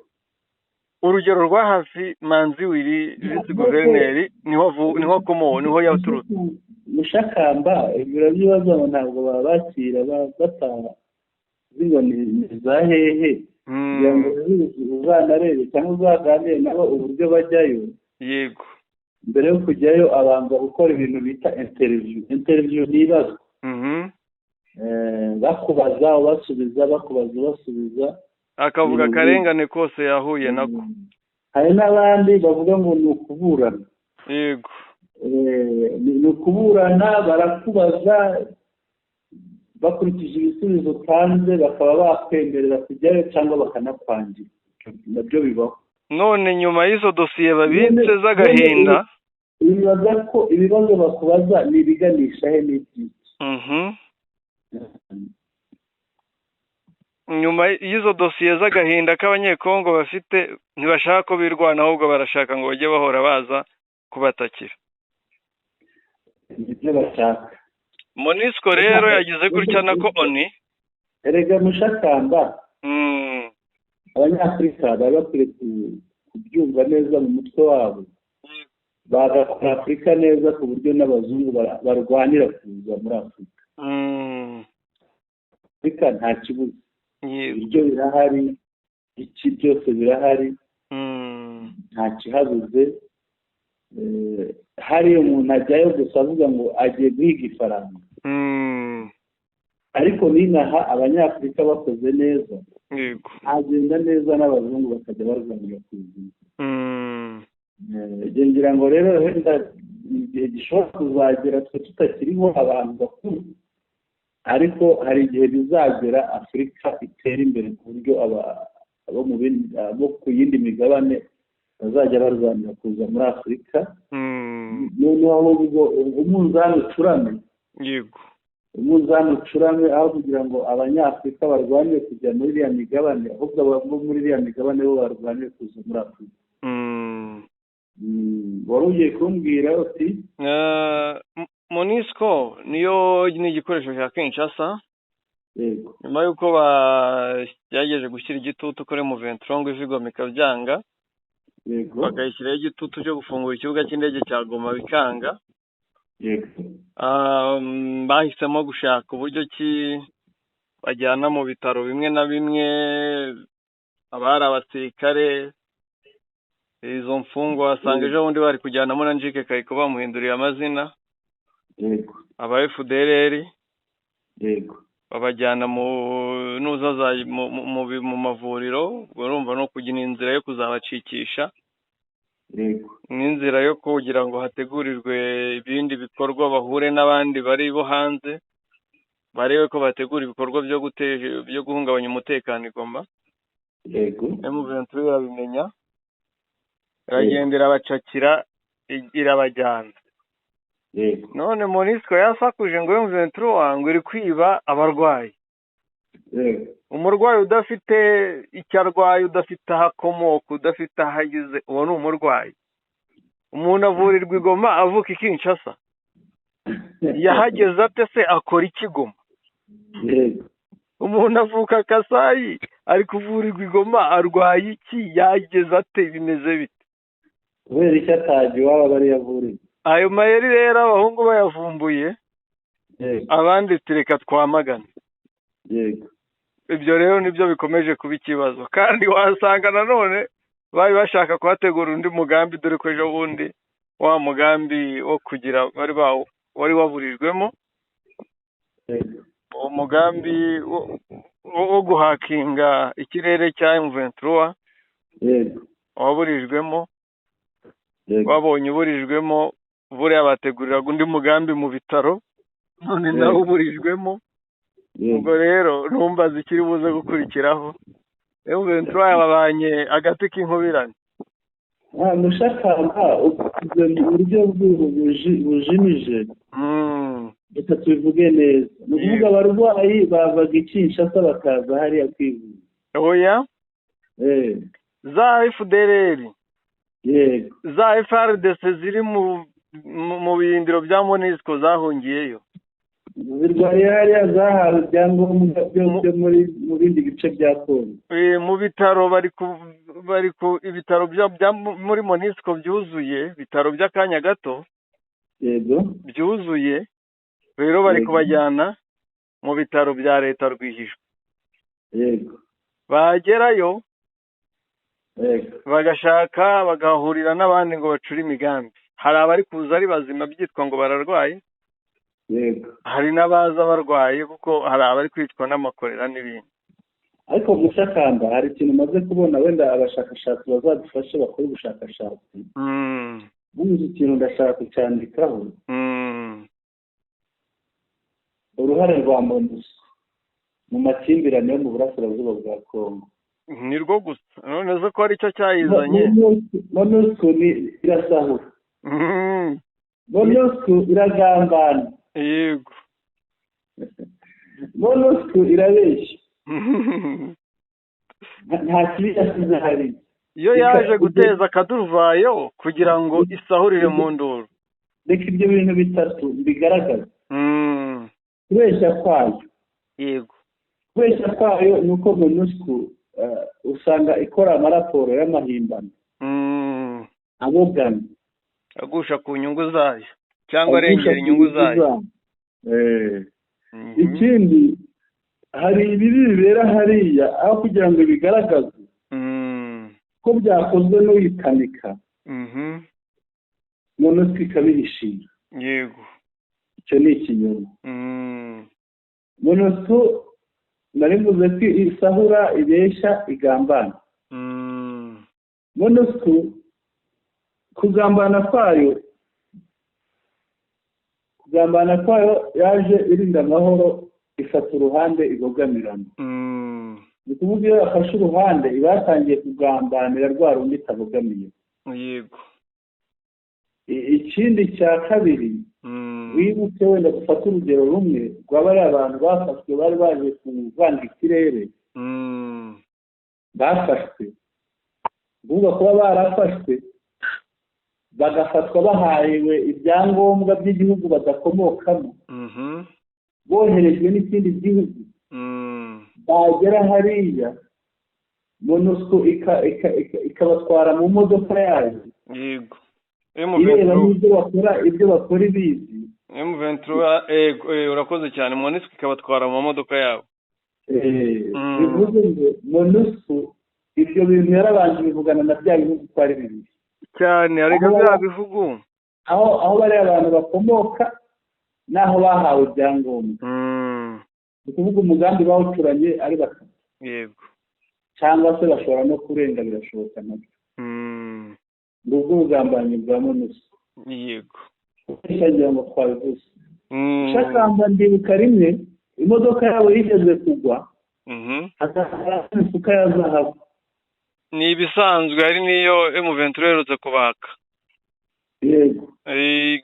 Urugero rwa hafi Manzi Willy visi guverineri niho komo niho yaturutse. mushakamba ibiro by'ibibazo ntabwo babakira bataha zigo ni za hehe, kugira ngo uzanarebe cyangwa uzaganire nabo uburyo bajyayo. Yego, mbere yo kujyayo abanza gukora ibintu bita interview n'ibibazo, bakubaza ubasubiza, bakubaza ubasubiza, akavuga akarengane kose yahuye nako. hari n'abandi bavuga ngo ni ukuburana. Yego, ni ukuburana, barakubaza bakurikije ibisubizo utanze, bakaba bakwemerera kujyayo cyangwa bakanakwangira. nabyo bibaho. none nyuma y'izo dosiye babitse z'agahinda, bibaza ko ibibazo bakubaza ni ibiganisha he n'ibyiki. nyuma y'izo dosiye z'agahinda k'abanyekongo bafite, ntibashaka ko birwana, ahubwo barashaka ngo bajye bahora baza kubatakira. ibyo bashaka. MONUSCO rero yagize gutya nako ONU. erega mushakamba, abanyafurika bari bakwiye kubyumva neza mu mutwe wabo, bagakora Afurika neza ku buryo n'abazungu barwanira kuza muri Afurika. Afurika nta kibuze, ibiryo birahari, iki byose birahari, nta kihabuze. hari umuntu ajyayo gusa avuga ngo agiye guhiga ifaranga, ariko n'inaha abanyafurika bakoze neza, agenda neza n'abazungu bakajya barwanira ku buzima. ngira ngo rero wenda igihe gishobora kuzagera twe tutakiriho abantu bakuru, ariko hari igihe bizagera Afurika itera imbere ku buryo abo ku yindi migabane bazajya barwanira kuza muri Afurika. noneho umunzani ucurame. Yego, umunzani ucurame, aho kugira ngo abanyafurika barwanire kujya muri iriya migabane, ahubwo abo muri iriya migabane bo barwanire kuza muri Afurika. wari ugiye kumbwira uti MONUSCO niyo ni igikoresho cya Kinshasa. yego nyuma y'uko bagerageje gushyira igitutu kuri M23 ngo ivigoma ikabyanga, yego bakayishyiraho igitutu cyo gufungura ikibuga cy'indege cya Goma bikanga. yego bahisemo gushaka uburyo ki bajyana mu bitaro bimwe na bimwe abari abasirikare izo mfungwa wasanga ejo bundi bari kujyanamo na Njike Kayiko bamuhinduriye amazina. yego aba FDLR yego babajyana mu nuzaza mu mavuriro, urumva no kugira inzira yo kuzabacikisha, yego n'inzira yo kugira ngo hategurirwe ibindi bikorwa, bahure n'abandi bari bo hanze, barebe ko bategura ibikorwa byo guhungabanya umutekano i Goma. yego M23 irabimenya, iragendera abacakira, irabajyana. yego None MONUSCO yasakuje ngo M23 ngo iri kwiba abarwayi. yego Umurwayi udafite icyo arwaye, udafite aho akomoka, udafite aho ageze, uwo ni umurwayi. Umuntu avurirwa i Goma avuka i Kinshasa, yahageze ate se akora iki Goma? yego Umuntu avuka Kasayi ari kuvurirwa i Goma arwaye iki, yageze ate, bimeze bite? kubera icyo ataje iwabo bari yavuriwe. Ayo mayeri rero abahungu bayavumbuye, yego abandi tureka twamagana. yego Ibyo rero nibyo bikomeje kuba ikibazo, kandi wasanga nanone bari bashaka kuhategura undi mugambi, dore ko ejo bundi wa mugambi wo kugira wari waburijwemo, yego umugambi wo guhakinga ikirere cya M23 yego waburijwemo. yego Babonye uburijwemo, buriya bateguriraga undi mugambi mu bitaro, none nawe uburijwemo. Ubwo rero ntumbaze ikiri buze gukurikiraho. M23 yababanye agati k'inkubirane. mushakamba ukoze mu buryo bujimije. Reka tubivuge neza. Ni ukuvuga abarwayi bavaga i Kinshasa bakaza hariya kwivuza. Oya, za FDLR, yego za FARDC ziri mu birindiro bya MONUSCO zahungiyeyo. zirwariye hariya zahawe ibyangombwa byose mu bindi bice bya Kongo. Mu bitaro bari ku ibitaro bya muri MONUSCO byuzuye, bitaro by'akanya gato yego byuzuye, rero bari kubajyana mu bitaro bya leta rwihishwa. yego bagerayo yego bagashaka bagahurira n'abandi ngo bacure imigambi. Hari abari kuza ari bazima byitwa ngo bararwaye, yego hari n'abaza barwaye kuko hari abari kwicwa n'amakorera n'ibindi. ariko mushakamba hari ikintu umaze kubona, wenda abashakashatsi bazadufashe bakora ubushakashatsi. Buze ikintu ndashaka kucyandikaho. Uruhare rwa MONUSCO mu makimbirane yo mu burasirazuba bwa Kongo. Ni rwo gusa, none zo ko ari cyo cyayizanye. MONUSCO irasahura. MONUSCO iragambana. Yego. MONUSCO irabeshya. nta kibi yasize hari. Iyo yaje guteza akaduruvayo kugira ngo isahurire mu nduru. Reka ibyo bintu bitatu bigaragaza. Kubeshya kwayo. Yego. Kubeshya kwayo ni uko MONUSCO usanga ikora amaraporo y'amahimbano. Abogana. Agusha ku nyungu zayo cyangwa arengera inyungu zayo. Ikindi, hari ibibi bibera hariya aho kugira ngo bigaragazwe ko byakozwe n'uyikanika. MONUSCO ikabihishira. Yego. Icyo ni ikinyoma. MONUSCO nari mvuze ko isahura, ibeshya, igambana. MONUSCO kugambana kwayo yaje irinda amahoro, ifata uruhande ibogamirana. Ni ukuvuga iyo yafashe uruhande iba yatangiye kugambanira rwa rundi itabogamiye. Yego. Ikindi cya kabiri, wibuke wenda gufata urugero rumwe rw'abari abantu bafashwe bari baje kuvanga ikirere. Bafashwe, kuvuga kuba barafashwe bagafatwa bahawe ibyangombwa by'igihugu badakomokamo, boherejwe n'ikindi gihugu. Bagera hariya MONUSCO ikabatwara mu modoka yayo. Yego. ireba ibyo bakora ibizi. M23 urakoze cyane. MONUSCO ikabatwara mu modoka yabo. Bivuze ngo MONUSCO ibyo bintu yarabanje bivugana na bya bihugu uko ari bibiri cyane ariko bya bihugu aho bari abantu bakomoka n'aho bahawe ibyangombwa ni ukuvuga umugambi bawucuranye ari batatu yego cyangwa se bashobora no kurenga birashoboka nabyo ni ubwo bugambanyi bwa MONUSCO yego ngira ngo twabivuze shakamba ndibuka rimwe imodoka yabo yigeze kugwa hakaza imifuka ya zahabu ni ibisanzwe hari niyo M23 iherutse kubaka yego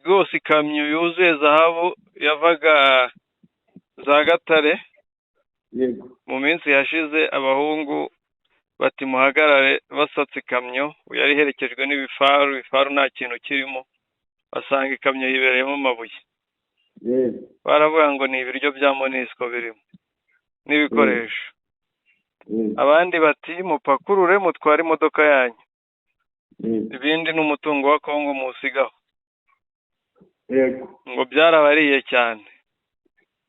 rwose ikamyo yuzuye zahabu yavaga za Gatare yego mu minsi yashize abahungu bati muhagarare basatse ikamyo yari iherekejwe n'ibifaru nta kintu kirimo basanga ikamyo yibereyemo amabuye baravuga ngo ni ibiryo bya MONUSCO birimo n'ibikoresho abandi bati mupakurure mutware imodoka yanyu ibindi n'umutungo wa Kongo musigaho yego ngo byarabariye cyane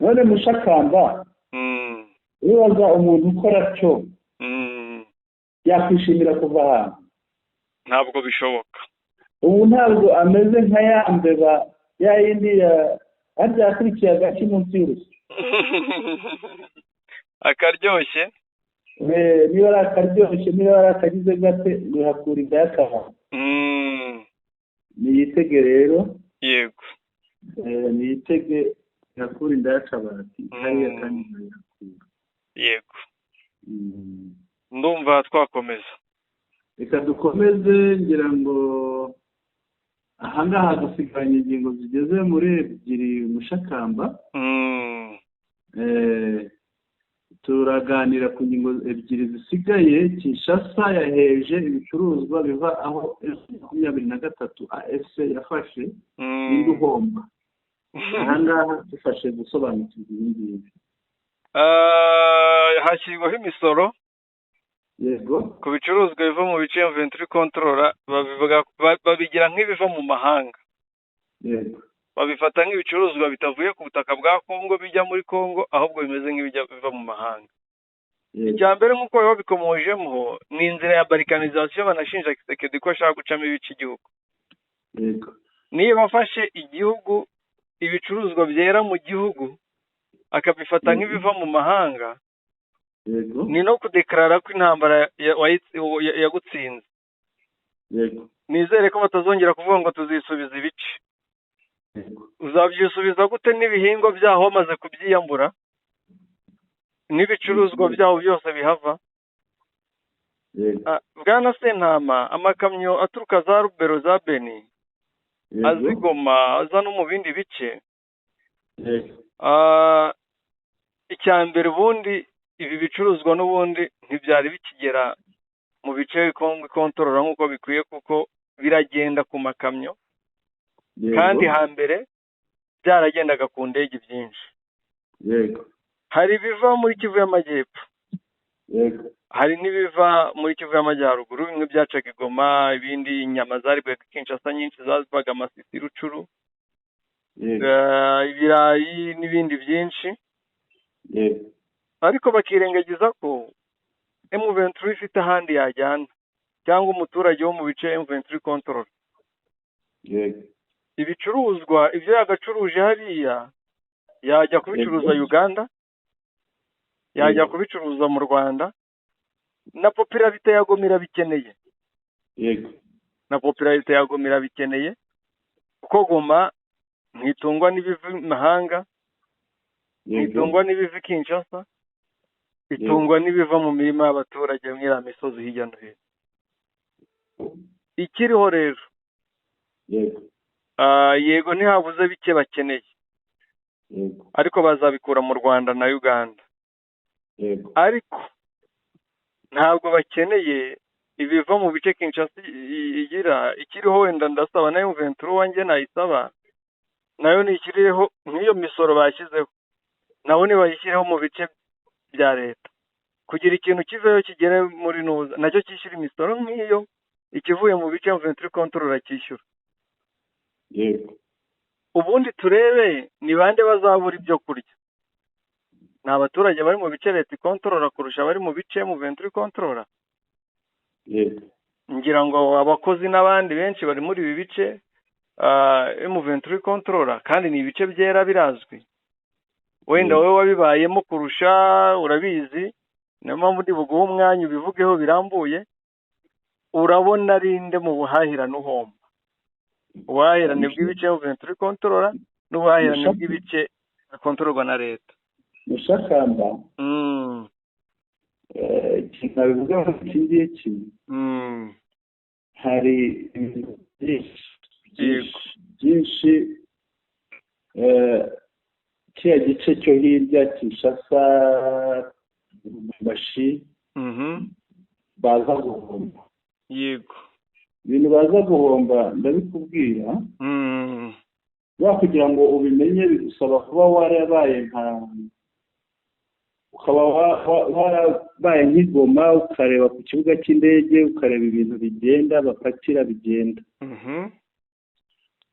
none mushakamba wibaza umuntu ukora cyo yakwishimira kuva ahantu ntabwo bishoboka ubu ntabwo ameze nka ya mbeba ya yindi harya yakurikiye agaki munsi y'urusyo akaryoshye niba ari akaryoshye niba ari akagize gate bihakura inda y'akabari niyitege rero yego niyitege ihakura inda y'akabati hariya kandi ntayakura yego ndumva twakomeza reka dukomeze ngira ngo ahangaha dusigaranye ingingo zigeze muri ebyiri mushakamba turaganira ku ngingo ebyiri zisigaye. Kinshasa yaheje ibicuruzwa biva aho M23 AFC yafashe n'induhomba. Ahangaha dufashe gusobanukirwa ibingibi. Hashyirwaho imisoro yego ku bicuruzwa biva mu bice M23 controller, babigira nk'ibiva mu mahanga. yego Babifata nk'ibicuruzwa bitavuye ku butaka bwa Kongo bijya muri Kongo, ahubwo bimeze nk'ibijya biva mu mahanga. Icya mbere nk'uko babikomojemo ni inzira ya balkanization banashinja Kisekedi ko ashaka gucamo ibice igihugu. yego Niba afashe igihugu ibicuruzwa byera mu gihugu akabifata nk'ibiva mu mahanga, yego ni no kudeklarara ko intambara yagutsinze. yego Nizere ko batazongera kuvuga ngo tuzisubiza ibice. Uzabyisubiza gute n'ibihingwa byaho bamaze kubyiyambura n'ibicuruzwa byaho byose bihava? Bwana Sentama, amakamyo aturuka za Rubero za Beni azigoma aza no mu bindi bice. Icya mbere ubundi ibi bicuruzwa n'ubundi ntibyari bikigera mu bice Kongo ikontorora nk'uko bikwiye, kuko biragenda ku makamyo kandi hambere byaragendaga ku ndege byinshi. yego Hari ibiva muri Kivu y'Amajyepfo, yego hari n'ibiva muri Kivu y'Amajyaruguru, bimwe byacaga Goma, ibindi inyama zaribwaga Kinshasa nyinshi zazivaga Amasisi, Rucuru, ibirayi n'ibindi byinshi. yego Ariko bakirengagiza ko M23 ifite ahandi yajyana, cyangwa umuturage wo mu bice M23 control. yego Ibicuruzwa ibyo yagacuruje hariya yajya kubicuruza Uganda, yajya kubicuruza mu Rwanda, na popularite ya Goma irabikeneye. yego Na popularite ya Goma irabikeneye, kuko Goma ntitungwa n'ibiva mahanga, ntitungwa n'ibiva Kinshasa, itungwa n'ibiva mu mirima y'abaturage muri ya misozi hirya no hino. Ikiriho rero, yego yego ntihabuze bike bakeneye, yego ariko bazabikura mu Rwanda na Uganda. yego Ariko ntabwo bakeneye ibiva mu bice Kinshasa igira. Ikiriho wenda ndasaba nayo M23 wanjye nayisaba, nayo ni ikiriho nk'iyo misoro bashyizeho, nabo nibayishyireho mu bice bya leta, kugira ikintu kiveyo kigere muri nuza nacyo cyishyura imisoro nk'iyo ikivuye mu bice M23 control cyishyura. yego Ubundi turebe ni bande bazabura ibyo kurya. Ni abaturage bari mu bice leta ikontorora kurusha bari mu bice M23 control? ngira ngo abakozi n'abandi benshi bari muri ibi bice M23 controller kandi ni ibice byera birazwi wenda wowe wabibayemo kurusha urabizi niyo mpamvu ndi buguhe umwanya ubivugeho birambuye urabona rinde mu buhahirane uhomba ubuhahirane bw'ibice M23 controller n'ubuhahirane bw'ibice bikontororwa na leta mushakamba ikintu nabivuga ngo iki ngiki hari ibintu byinshi kiriya gice cyo hirya Kinshasa Lubumbashi baza guhomba yego ibintu baza guhomba ndabikubwira kugira ngo ubimenye bigusaba kuba warabaye ukaba warabaye nk'Igoma ukareba ku kibuga cy'indege ukareba ibintu bigenda bapakira bigenda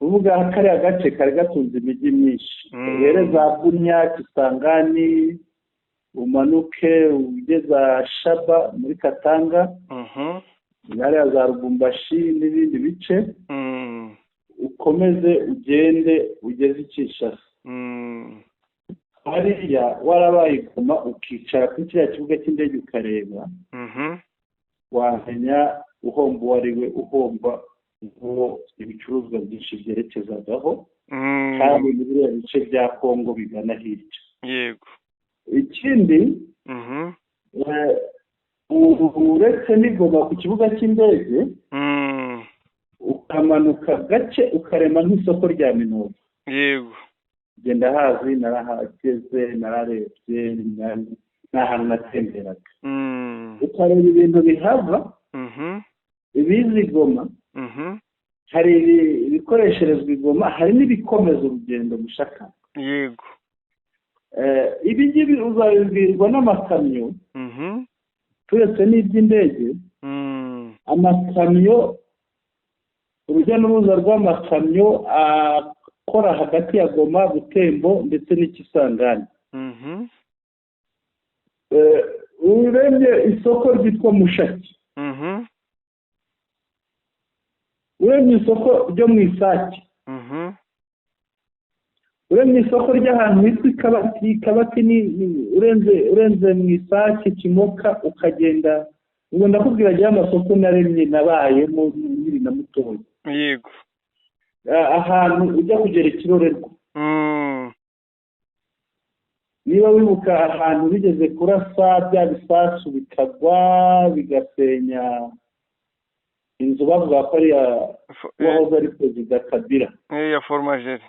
uvuga kariya gace kari gatunze imijyi myinshi rero za Bunya Kisangani umanuke ugeza Shaba muri Katanga hariya za Lubumbashi n'ibindi bice ukomeze ugende ugeze Kinshasa hariya warabaye Igoma ukicara kuri kiriya kibuga cy'indege ukareba wamenya uhomba uwo ari we uhomba ngo ibicuruzwa byinshi byerekezagaho kandi muri biriya bice bya Kongo bigana hirya yego ikindi uretse n'Igoma ku kibuga cy'indege ukamanuka gace ukarema nk'isoko rya Minova yego genda hazi narahageze nararebye n'ahantu natemberaga ukareba ibintu bihava ibiza Igoma hari ibikoresherezwa Igoma hari n'ibikomeza urugendo mushaka yego ibi ngibi uzabibwirwa n'amakamyo turetse n'iby'indege amakamyo urujya n'uruza rw'amakamyo akora hagati ya Goma Butembo ndetse n'Ikisangani urebye isoko ryitwa Mushaki urebye isoko ryo mu Isake urebye isoko ry'ahantu hitwa Kabati ni urenze mu Isake Kimoka ukagenda ubu ndakubwira ajya amasoko naremye nabayemo nkiri na mutoya yego ahantu ujya kugera Ikirorerwa niba wibuka ahantu bigeze kurasa bya bisasu bikagwa bigasenya inzu bavuga ko ari wahoze ari Perezida Kabila ya Formageri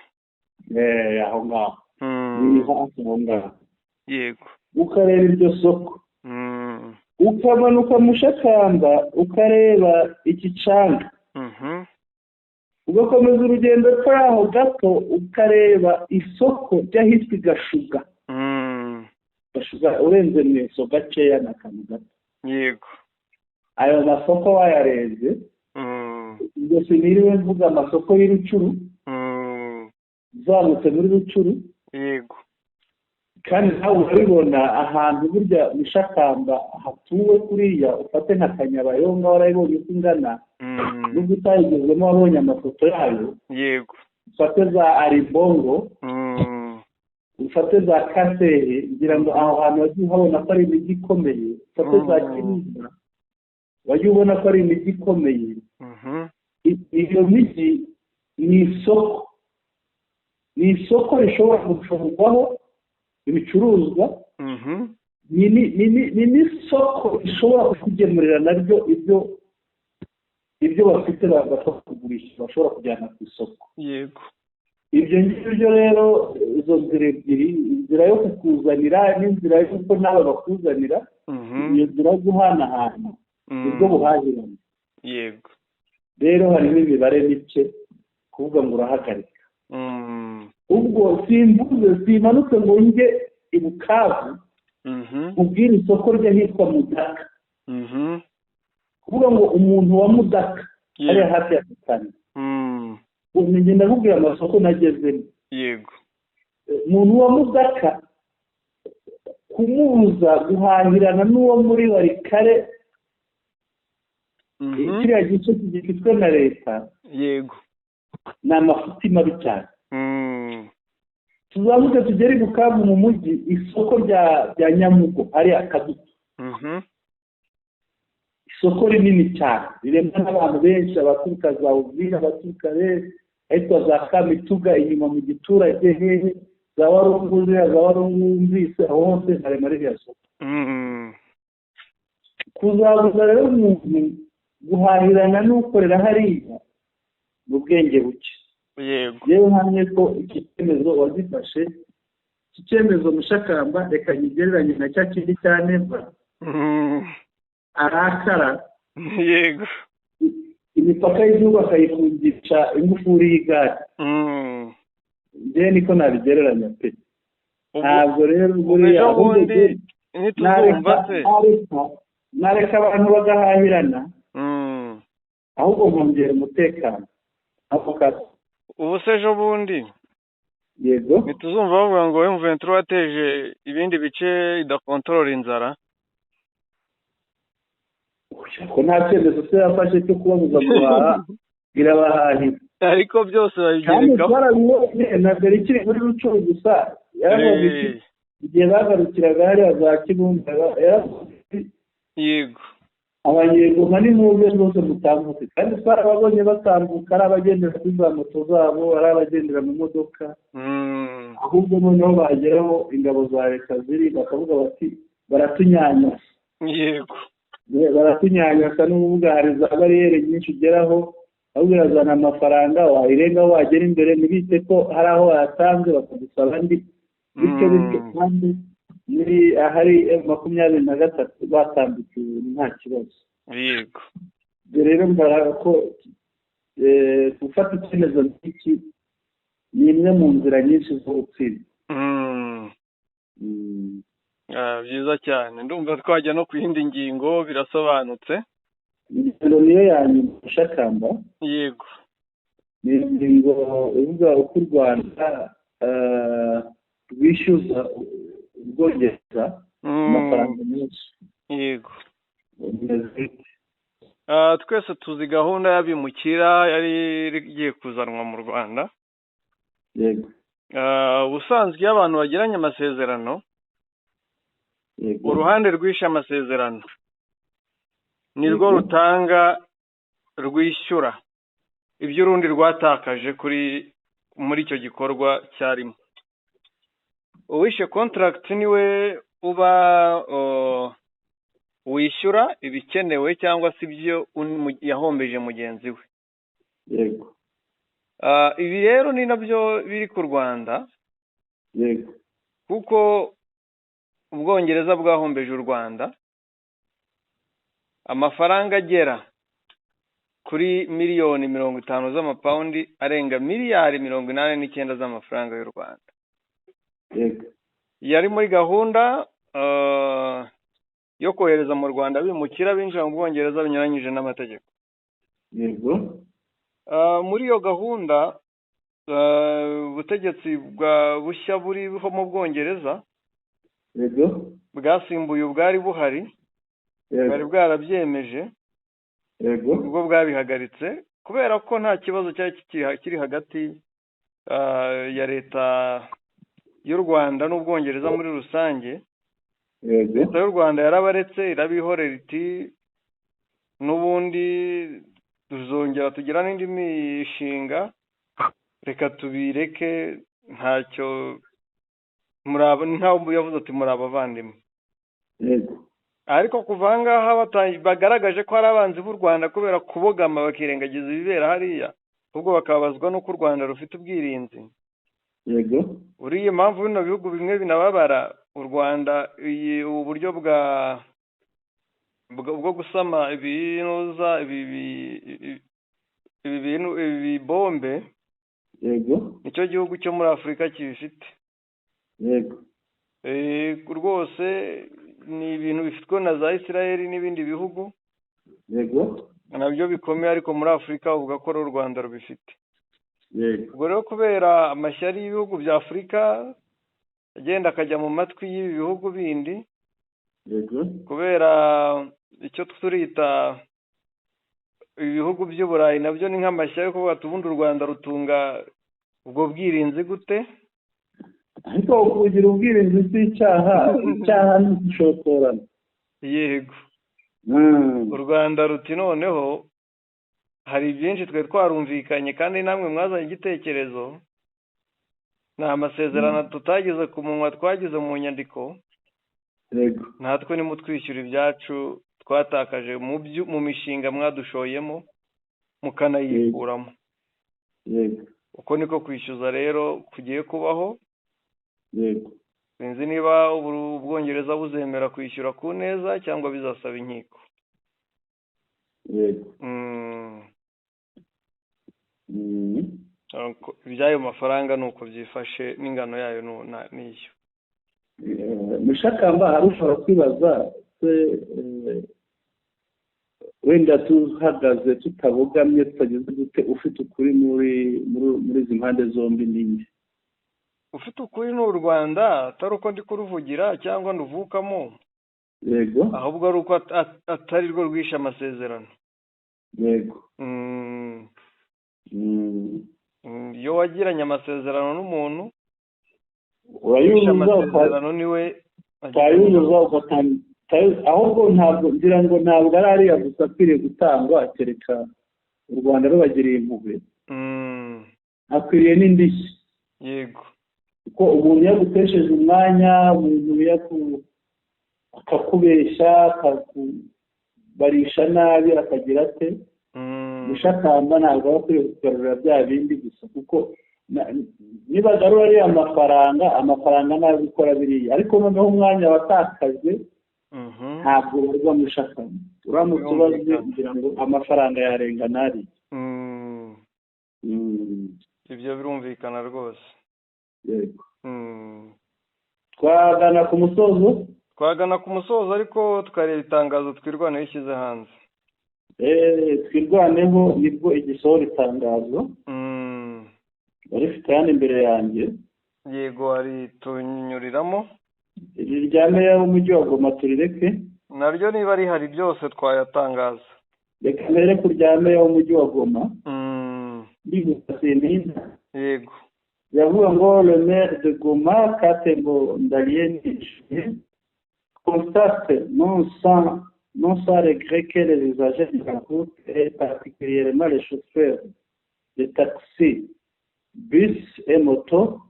aho ngaho ni hafi aho ngaho yego ukareba iryo soko ukamanuka Mushakamba ukareba Ikicanga ugakomeza urugendo rwaho gato ukareba isoko ry'ahitwa Gashuga Gashuga urenze mweso gakeya n'akantu gato yego ayo masoko wayarenze ibyo siniriwe mvuga amasoko y'Urucuru zamutse muri Rucuru yego kandi nawe urabibona ahantu burya Mushakamba hatuwe kuriya ufate nka Kanyabayonga warayibonye uko ingana nubwo utayigezemo wabonye amafoto yayo yego ufate za Aribongo ufate za Kasehe ngira ngo aho hantu wagiye uhabona ko ari imijyi ikomeye ufate za Kinyinya wagiye ubona ko ari imijyi ikomeye iyo mijyi ni isoko rishobora gucuruzwaho ibicuruzwa ni n'isoko rishobora kugemurira naryo ibyo bafite bashobora kugurisha bashobora kujyana ku isoko yego ibyo ngibyo rero izo nzira ebyiri inzira yo kukuzanira n'inzira y'uko nawe bakuzanira iyo nzira yo guhanahana ubwo buhahirane yego rero harimo imibare mike kuvuga ngo urahagarika ubwo simanutse ngo njye i Bukavu ubwira isoko ry'ahitwa Mudaka kuvuga ngo umuntu wa Mudaka ari hafi ya Katanga ubu ngenda nkubwira amasoko nagezemo yego umuntu wa Mudaka kumubuza guhahirana n'uwo muri Warikare kiriya gice gifitwe na leta yego ni amafuti mabi cyane. tuzamuke tugere i Bukavu mu mujyi, isoko rya Nyamugo ari Akadutu, isoko rinini cyane riremwa n'abantu benshi, abaturuka za Uvira, abaturuka ahitwa za Kamituga, inyuma mu giturage hehe za Warunguzi, za Warungumvise, aho hose haremare rya soko. kuzabuza rero umuntu guhahirana n'ukorera hariya mu bwenge buke. yego yewe hamwe ko iki cyemezo wazifashe, iki cyemezo Mushakamba reka nyigereranye na cya kindi cyane arakara, yego imipaka y'igihugu akayifungisha ingufuri y'igare. njyewe niko nabigereranya pe. ntabwo rero buriya ubundi ntituzumva se nareka abantu bagahahirana, ahubwo nkongera umutekano. ubu se ejo bundi yego ntituzumva bavuga ngo M23 wateje ibindi bice idakontorora inzara. ko nta cyemezo se yafashe cyo kubabuza guhaha irabahahira, ariko byose kandi babigerekaho. twarabibonye na mbere ikiri muri Rucuru gusa. yaravuze igihe bagarukiraga hariya za Kibumba, yego abanyegoma ni muze rwose mutambuke, kandi twarababonye batambuka ari abagendera kuri za moto zabo, ari abagendera mu modoka. ahubwo noneho bageraho ingabo za leta ziri bakavuga bati baratunyanya. yego baratunyanyasa n'ubuvuga hari za bariyeri nyinshi ugeraho, ahubwo urazana amafaranga wayirengaho wagera imbere ntibite ko hari aho wayatanze bakagusaba andi, bityo kandi muri ahari M23 batambitse ibintu nta kibazo. yego ibyo rero mbaraga ko gufata icyemezo nk'iki ni imwe mu nzira nyinshi zo gutsinda. byiza cyane, ndumva twajya no ku yindi ngingo birasobanutse. ingendo niyo yanyuma Mushakamba. yego ni ingingo ivuga uko u Rwanda rwishyuza Ubwongereza amafaranga menshi. yego twese tuzi gahunda y'abimukira yari igiye kuzanwa mu Rwanda. yego ubusanzwe iyo abantu bagiranye amasezerano, uruhande rwishe amasezerano nirwo rutanga rwishyura ibyo urundi rwatakaje muri icyo gikorwa cyarimo. uwishe contract niwe uba wishyura ibikenewe cyangwa se ibyo yahombeje mugenzi we. yego ibi rero ni nabyo biri ku Rwanda. yego kuko Ubwongereza bwahombeje u Rwanda amafaranga agera kuri miliyoni 50 z'amapawundi, arenga miliyari 89 z'amafaranga y'u Rwanda. yego yari muri gahunda yo kohereza mu Rwanda bimukira binjira mu Bwongereza binyuranyije n'amategeko. yego muri iyo gahunda ubutegetsi bwa bushya buriho mu Bwongereza yego bwasimbuye ubwari buhari, bwari bwarabyemeje. yego ubwo bwabihagaritse kubera ko nta kibazo cyari kiri hagati ya leta y'u Rwanda n'Ubwongereza muri rusange. yego leta y'u Rwanda yarabaretse irabihorera iti n'ubundi tuzongera tugira n'indi mishinga, reka tubireke, ntacyo ntawe yavuze ati muri abavandimwe. yego ariko kuva aha ngaha bagaragaje ko ari abanzi b'u Rwanda kubera kubogama bakirengagiza ibibera hariya, ahubwo bakabazwa n'uko u Rwanda rufite ubwirinzi. yego uriya mpamvu bino bihugu bimwe binababara u Rwanda ubu buryo bwo gusama ibi bombe. yego nicyo gihugu cyo muri Afurika kibifite. yego rwose ni ibintu bifitwe na za Israel n'ibindi bihugu. yego nabyo bikomeye, ariko muri Afurika uvuga ko u Rwanda rubifite. yego ubwo rero kubera amashyari y'ibihugu bya Afurika agenda akajya mu matwi y'ibi bihugu bindi, yego kubera icyo turita ibihugu by'uburayi nabyo ni nk'amashyaka yo kuvuga ati ubundi u Rwanda rutunga ubwo bwirinzi gute? ariko kugira ubwirinzi bw'icyaha ni igushotorana. Yego. U Rwanda ruti noneho hari byinshi twe twarumvikanye kandi namwe mwazanye igitekerezo, ni amasezerano tutagize ku munwa twagize mu nyandiko. Yego. Natwe nimutwishyura ibyacu twatakaje mu mishinga mwadushoyemo mukanayikuramo. Yego. Uko niko kwishyuza rero kugiye kubaho. Yego. Sinzi niba Ubwongereza buzemera kwishyura ku neza cyangwa bizasaba inkiko. Yego. Iby'ayo mafaranga ni uko byifashe n'ingano yayo niyo. Mushakamba hari ushobora kwibaza wenda tuhagaze tutabogamye tutageze gute ufite ukuri muri izi mpande zombi n'indi? Ufite ukuri n'u Rwanda atari uko ndi kuruvugira cyangwa nduvukamo. Yego. Ahubwo ari uko atari rwo rwishe amasezerano. Yego. Iyo wagiranye amasezerano n'umuntu urayuzuza amasezerano niwe utayuzuza ugatanga, ahubwo ntabwo ngira ngo ntabwo ari ariya gusa akwiriye gutangwa kereka u Rwanda rubagiriye impuhwe. Akwiriye n'indishyi. Yego. kuko umuntu yagutesheje umwanya, umuntu akakubeshya, akakubarisha nabi, akagira ate, gushakamba ntabwo aba akwiye kugarura bya bindi gusa, kuko niba agarura ariya amafaranga ntabwo gukora biriya, ariko noneho umwanya watakaje ntabwo ubarwa mu shakamba. Uramutse ubaze kugira ngo amafaranga yarengana ari ibyo birumvikana rwose. Yego. Twagana ku musozo ariko tukareba itangazo twirwaneho ishyize hanze. Twirwaneho nibwo igisohora itangazo barifite hano imbere yanjye. Yego, hari tunyuriramo iri rya meya w'umujyi wa Goma turireke, naryo niba rihari byose twayatangaza. Reka mbere ku rya meya w'umujyi wa Goma. Yego. Yavuga ngo le maire de Goma Katembo Ndalieni constate non sans regret que les usagers de la route et particulièrement les chauffeurs de taxi, bus et moto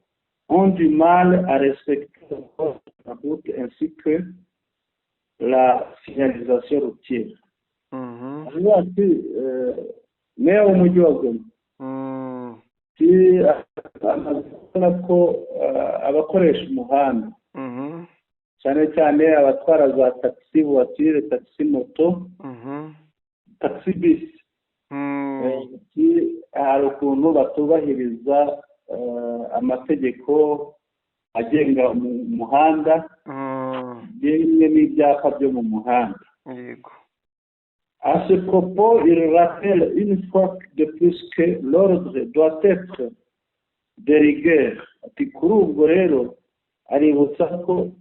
ont du mal à respecter la route ainsi que la signalisation routière. Maire w'umujyi wa Goma urabona ko abakoresha umuhanda cyane cyane abatwara za taxi voiture, taxi moto, taxi bisi, hari ukuntu batubahiriza amategeko agenga umuhanda bimwe n'ibyapa byo mu muhanda. À ce propos, il rappelle une fois de plus que l'ordre doit être de rigueur. Ati kuri ubwo rero aributsa ko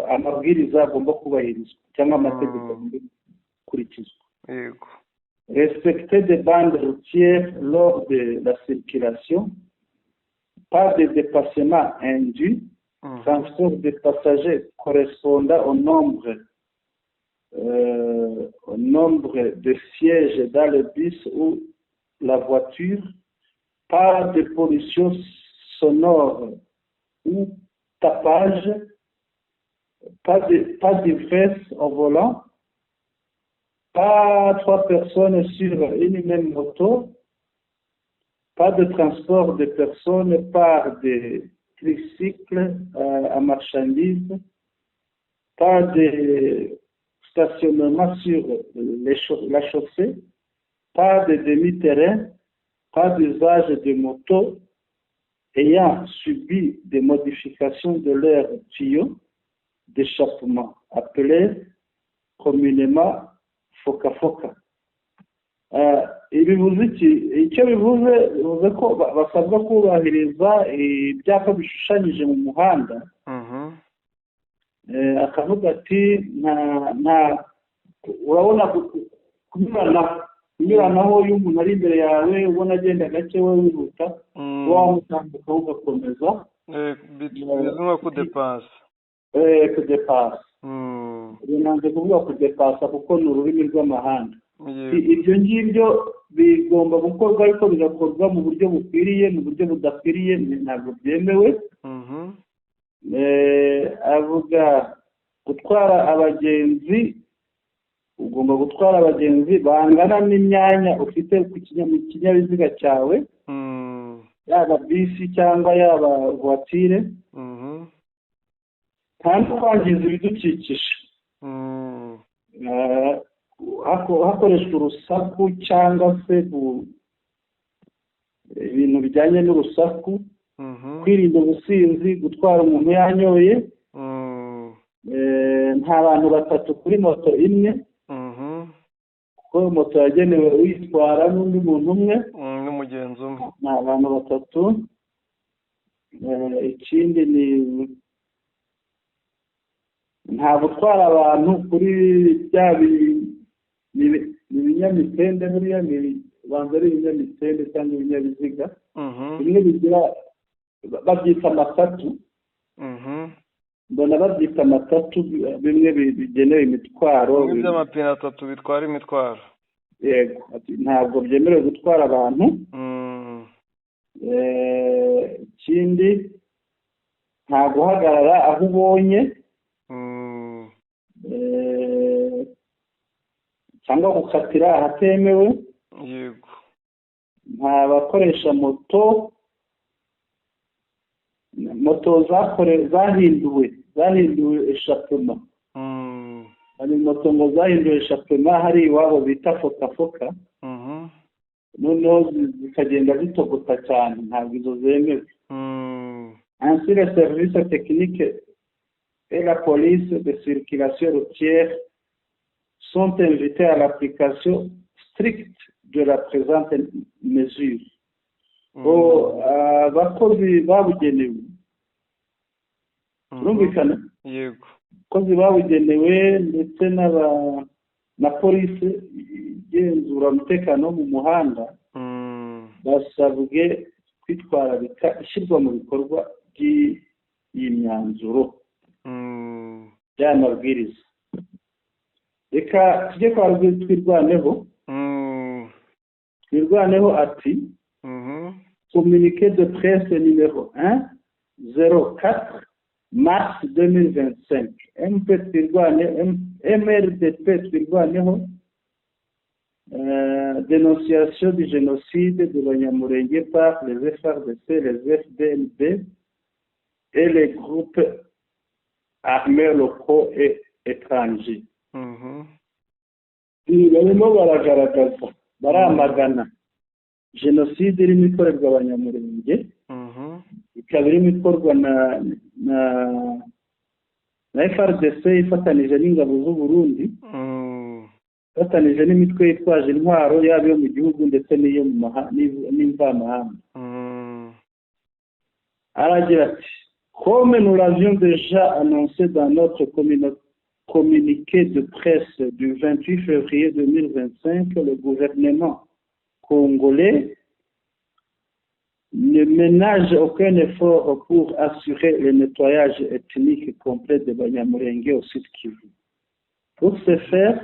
amabwiriza agomba kubahirizwa cyangwa amategeko agomba gukurikizwa. Respecter des bandes routières lors de la circulation, pas de dépassement indu, transport des passagers correspondant au nombre de sièges dans le bus ou la voiture, pas de pollution sonore ou tapage, pas d'ivresse au volant, pas 3 personnes sur une même moto, pas de transport de personnes par des tricycles à marchandises, pas de stationnement sur la chaussée, pas de demi-terrain, pas d'usage de motos ayant subi des modifications de leur tuyau d'échappement, appelé communément foka-foka. Ibivuze iki? Icyo bivuze ko basabwa kubahiriza ibyapa bishushanyije mu muhanda. Akavuga ati urabona kunyurana kunyuranaho iyo umuntu ari imbere yawe ubona agenda gake wowe wihuta wamutambuka ugakomeza bizwi nko kudepasa kudepasa nanze kuvuga kudepasa kuko ni ururimi rw'amahanga ibyo ngibyo bigomba gukorwa ariko bigakorwa mu buryo bukwiriye mu buryo budakwiriye ntabwo byemewe avuga gutwara abagenzi ugomba gutwara abagenzi bangana n'imyanya ufite ku kinyabiziga cyawe yaba bisi cyangwa yaba voiture kandi kwangiza ibidukikije hakoreshwa urusaku cyangwa se ibintu bijyanye n'urusaku kwirinda ubusinzi gutwara umuntu yanyoye nta bantu batatu kuri moto imwe kuko moto yagenewe uyitwara n'undi muntu umwe n'umugenzi umwe ni abantu batatu ikindi ni nta gutwara abantu kuri bya ibinyamitende buriya banza ari ibinyamitende cyangwa ibinyabiziga bimwe bigira babyita amatatu mbona babyita amatatu bimwe bigenewe imitwaro by'amapine atatu bitwara imitwaro yego ntabwo byemerewe gutwara abantu ikindi nta guhagarara aho ubonye cyangwa gukatira ahatemewe yego nta bakoresha moto zahinduwe eshapema hari moto ngo zahinduwe eshapema hari iwabo bita fokafoka noneho zikagenda zitogota cyane ntabwo izo zemewe ainsi les services techniques et la police de circulation routière sont invités à l'application stricte de la présente mesure abakozi babugenewe turumvikana yego abakozi babugenewe ndetse na polisi igenzura umutekano wo mu muhanda basabwe kwitwararika ishyirwa mu bikorwa by'iyi myanzuro by'amabwiriza reka tujye kwa twirwaneho ati communiqué de presse numéro 1/04 mars 2025 MRDP twirwaneho dénonciation du génocide de Banyamulenge par les FARDC, les FDLB et les groupes armés locaux et étrangers. barimo baragaragaza baramagana jenoside irimo ikorerwa Abanyamulenge ikaba irimo ikorwa na FARDC ifatanije n'ingabo z'u Burundi ifatanije n'imitwe yitwaje intwaro yaba iyo mu gihugu ndetse n'iyo n'imvamahanga aragira ati comme nous l'avions déjà annoncé dans notre communiqué de presse du 28 février 2025, le gouvernement congolais ne ménage aucun effort pour assurer le nettoyage ethnique complet de Banyamulenge au Sud Kivu. Pour ce faire,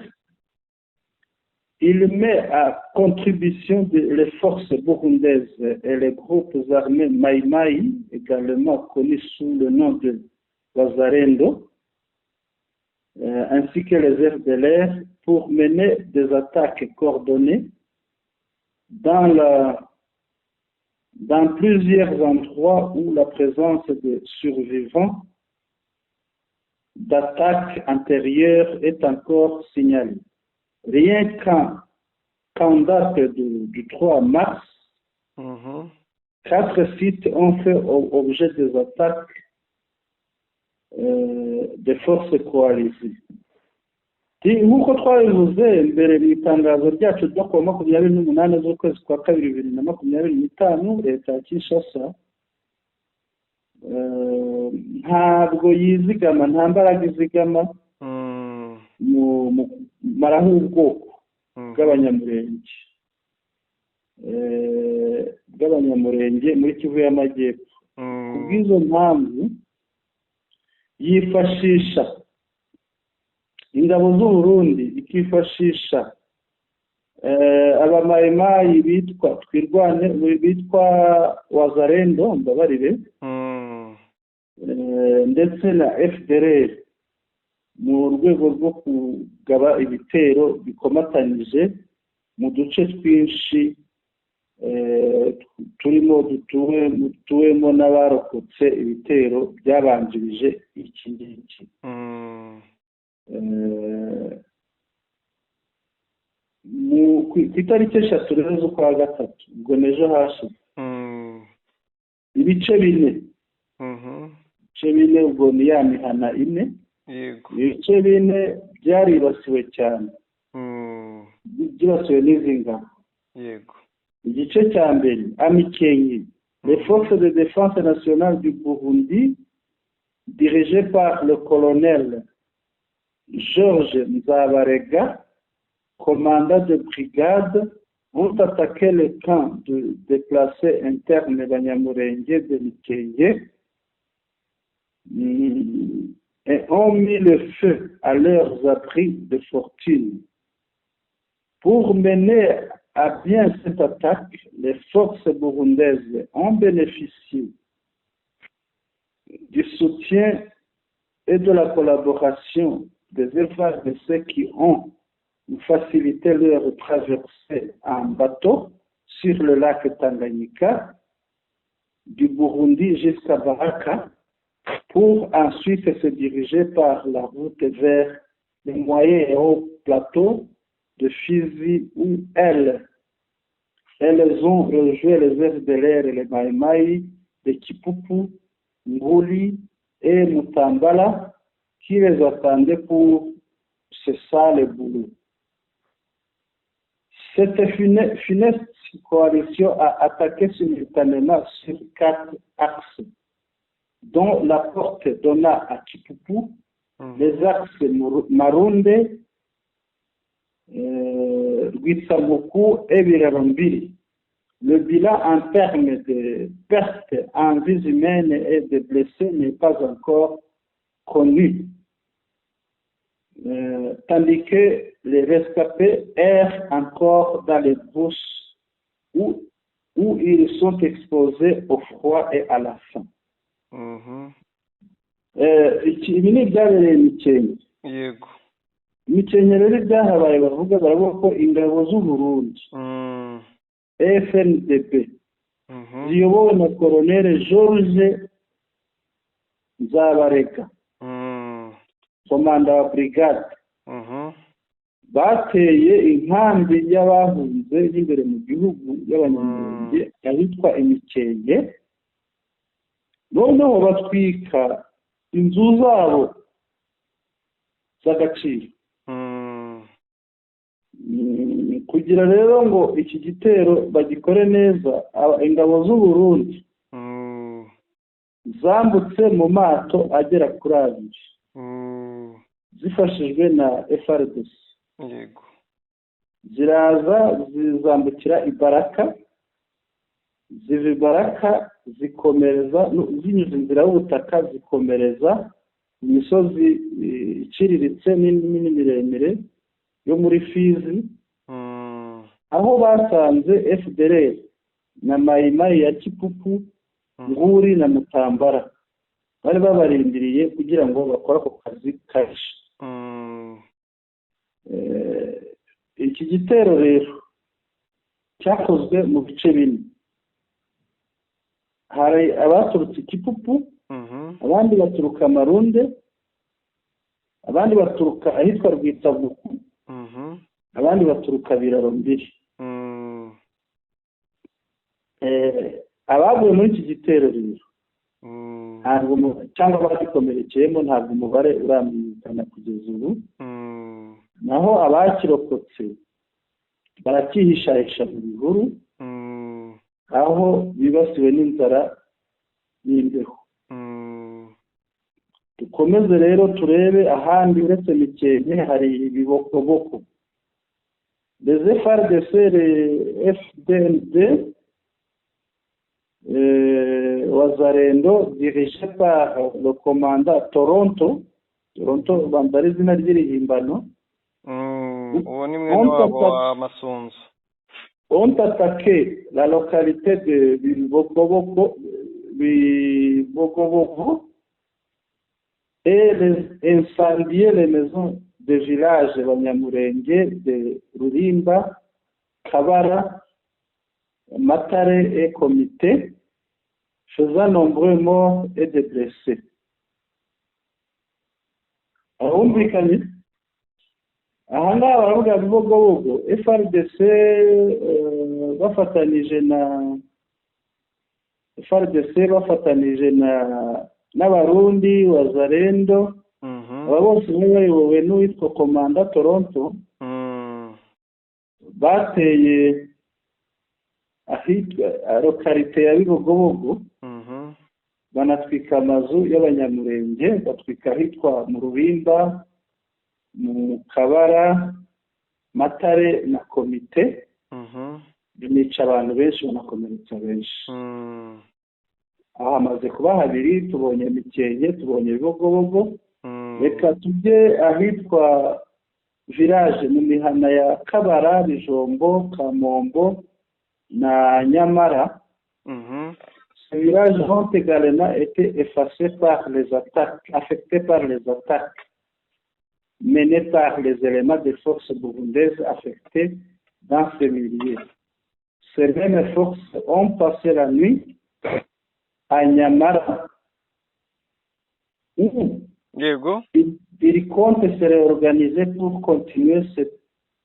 il met à contribution les forces burundaises et les groupes armés Maï-Maï, également connus sous le nom de Wazalendo, ainsi que les FDLR, pour mener des attaques coordonnées dans plusieurs endroits où la présence de survivants d'attaques antérieures est encore signalée. Rien qu'en date du 3 mars, 4 sites ont fait objet des attaques des forces coalisées. nk'uko twabivuze mbere mu itangazo ryacu ryo kuwa 28 z'ukwezi kwa 2 2025 leta ya Kinshasa ntabwo yizigama nta mbaraga izigama mu maraho ubwoko bw'abanyamurenge muri Kivu y'Amajyepfo. Ku bw'izo mpamvu yifashisha ingabo z'u Burundi, ikifashisha abamayimayi bitwa wazarendo mbabarire, ndetse na FDLR mu rwego rwo kugaba ibitero bikomatanyije mu duce twinshi dutuwemo n'abarokotse ibitero byabanjirije iki ngiki. Ku itariki 3 rero z'ukwa gatatu, ubwo n'ejo hashize, ibice bine ubwo ni ya mihana ine, ibice bine byaribasiwe cyane, byibasiwe n'izi ngabo. Igice cya mbere, Amikenge, les forces de défense nationale du Burundi dirigées par le colonel Georges Nzabarega, commandant de brigade, ont attaqué le camp de déplacés internes Banyamurenge de Mikenge et ont mis le feu à leurs abris de fortune. Pour mener à bien cette attaque, les forces burundaises ont bénéficié du soutien et de la collaboration des FARDC qui ont facilité leur traversée en bateau sur le lac Tanganyika du Burundi jusqu'à Baraka pour ensuite se diriger par la route vers les moyens et hauts plateaux de Fizi où elles ont rejoint les FDLR et les Maïmaï de Kipupu, Ngouli et Mutambala qui les attendaient pour cesser le boulot. Cette funeste coalition a attaqué simultanément sur 4 axes, dont la porte donna à Kipupu, les axes Marunde, Rwitsamuku et Birarumbiri. Le bilan en termes de pertes en vies humaines et de blessés n'est pas encore connu, tandis que les rescapés errent encore dans les brousses où ils sont exposés au froid et à la faim. Ibi ni ibyabereye Mikenge. Yego. Mikenge rero ibyahabaye baravuga ko ingabo z'u Burundi FNDP ziyobowe na Colonel Georges Nzabarega, komanda wa brigade, bateye inkambi y'abahunze y'imbere mu gihugu y'abanyamurenge ahitwa Imikenge, noneho batwika inzu zabo z'agaciro. Kugira rero ngo iki gitero bagikore neza, ingabo z'u Burundi zambutse mu mato agera kuri 2 zifashijwe na FARDC. Yego. Ziraza zizambukira Ibaraka, ziva Ibaraka zikomereza zinyuze inzira y'ubutaka zikomereza imisozi iciriritse n'inini miremire yo muri Fizi, aho basanze FDLR na Mayimayi ya Kipupu, Nguri na Mutambara bari babarindiriye kugira ngo bakore ako kazi kaje. Iki gitero rero cyakozwe mu bice bine. Hari abaturutse Kipupu, abandi baturuka Marunde, abandi baturuka ahitwa Rwitsabuku, abandi baturuka Birarumbiri. Abaguye muri iki gitero rero ntabwo cyangwa bagikomerekeyemo ntabwo umubare uramenyekana kugeza ubu, naho abakirokotse barakihishahisha mu bihuru aho bibasiwe n'inzara n'imbeho. Dukomeze rero turebe ahandi uretse Mikenge hari ibibokoboko. les FARDC, les FDND, Wazalendo, dirigé par le commandant Toronto bambara izina ry'irihimbano. Uwo ni mwene wabo wa Masunzu. Ont attaqué la localité de Bibogobogo et incendié les maisons de village Banyamurenge de Rulimba, Kabara, Matare et Comité, faisant nombreux morts et des blessés. Ahumvikanye ahangaha baravuga Bibogobogo FARDC bafatanije n'abarundi Wazalendo, aba bose bayobowe n'uwitwa Komanda Toronto, bateye ahitwa lokalite ya Bibogobogo, banatwika amazu y'Abanyamurenge, batwika ahitwa mu Rubimba, mu Kabara, Matare na Komite, binica abantu benshi banakomeretsa benshi. Aha hamaze kuba habiri, tubonye Mikenge, tubonye Bibogobogo. Reka tujye ahitwa village mu mihana ya Kabara, Bijombo, Kamombo na Nyamara. Ces villages ont également été effacés par les attaques, affectés par les attaques menées par les éléments des forces burundaises affectées dans ces milieux. Ces mêmes forces ont passé la nuit à Nyamara, où ils comptent se réorganiser pour continuer ce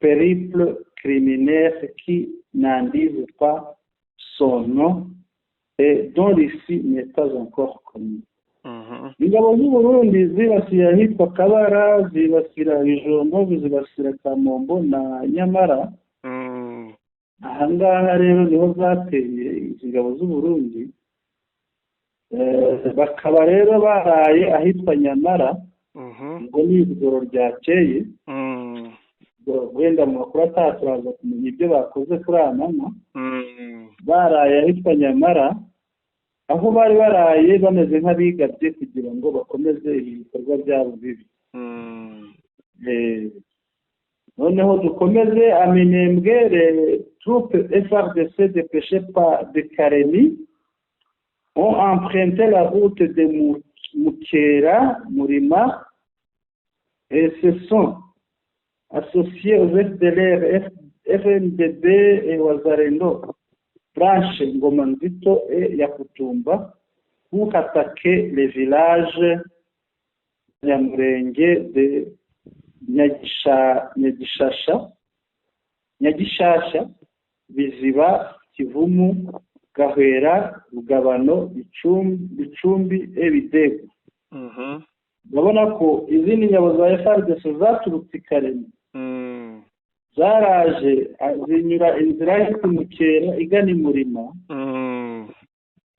périple criminel qui n'en disent pas son nom et dont l'ici n'est pas encore connu. Ingabo z'u Burundi zibasiye ahitwa Kabara, zibasira Bijombo, zibasira Kamombo na Nyamara. Ahangaha rero niho zateye ingabo z'u Burundi, bakaba rero baraye ahitwa Nyamara, ngo ni ijoro ryakeye. Wenda mu makuru ataha turaza kumenya ibyo bakoze kuri aya manywa. Baraye ahitwa Nyamara, aho bari baraye bameze nk'abigabye kugira ngo bakomeze ibikorwa byabo bibi. Noneho dukomeze Aminembwe, les troupes FARDC dépêchées de Karemi ont emprunté la route de Mukera, Murima, et se sont associés aux FDLR, FNDB et Wazalendo, branche Ngomanzito et Yakutumba, pour attaquer les villages Nyamurenge de Nyagishasha, Biziba, Kivumu, Gahwera, Rugabano, Bicumbi et Bidego. Ndabona ko izindi ngabo za FARDC zaturutse Karemi, zaraje zinyura inzira y'Umukera igana Murima.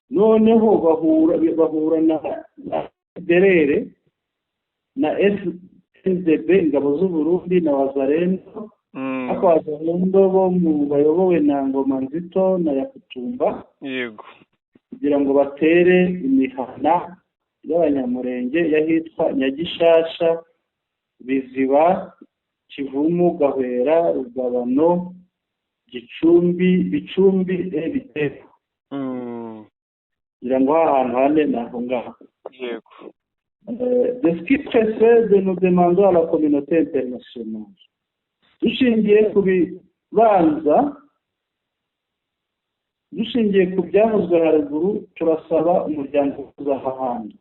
Noneho bahura na Derere na FNDB, ingabo z'u Burundi na Wazalendo. Ako Wazalendo bo bayobowe na Ngomanzito na Yakutumba, kugira ngo batere imihana y'Abanyamurenge yahitwa Nyagishasha, Biziba, Kivumu, Gahwera, Rugabano, Bicumbi et Bidego. Kugira ngo ahantu hane naho ngaho. De ce qui précède, nous demandons à la communauté internationale, dushingiye ku bibanza, dushingiye ku byavuzwe haruguru, turasaba umuryango mpuzamahanga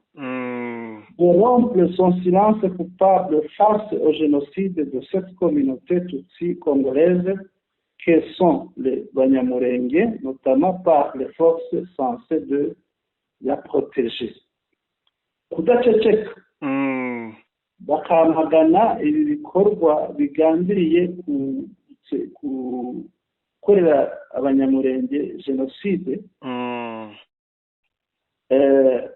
de rompre son silence coupable face au génocide de cette communauté tutsi congolaise que sont les Banyamurenge, notamment par les forces censées de la protéger. Kudaceceka bakamagana ibi bikorwa bigambiriye gukorera Abanyamurenge jenoside,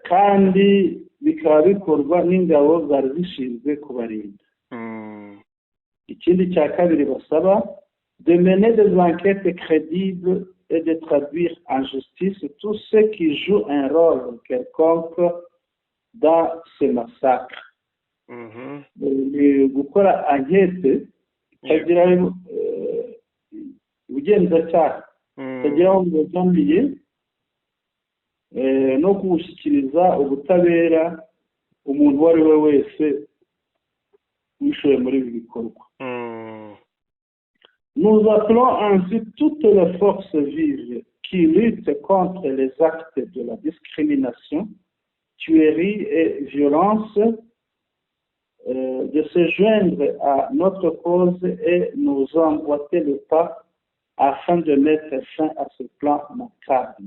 kandi bikaba bikorwa n'ingabo zari zishinzwe kubarinda. Ikindi cya kabiri basaba, de mener des enquêtes crédibles et de traduire en justice tous ceux qui jouent un rôle quelconque dans ces massacres. Gukora ankete ikagira ubugenzacyaha ikagira aho bugambiriye no gushyikiriza ubutabera umuntu uwo ari we wese wishoye muri ibi bikorwa. Nous appelons ainsi toutes les forces vives qui luttent contre les actes de la discrimination, tuerie et violence de se joindre à notre cause et nous emboîter le pas afin de mettre fin à ce plan macabre.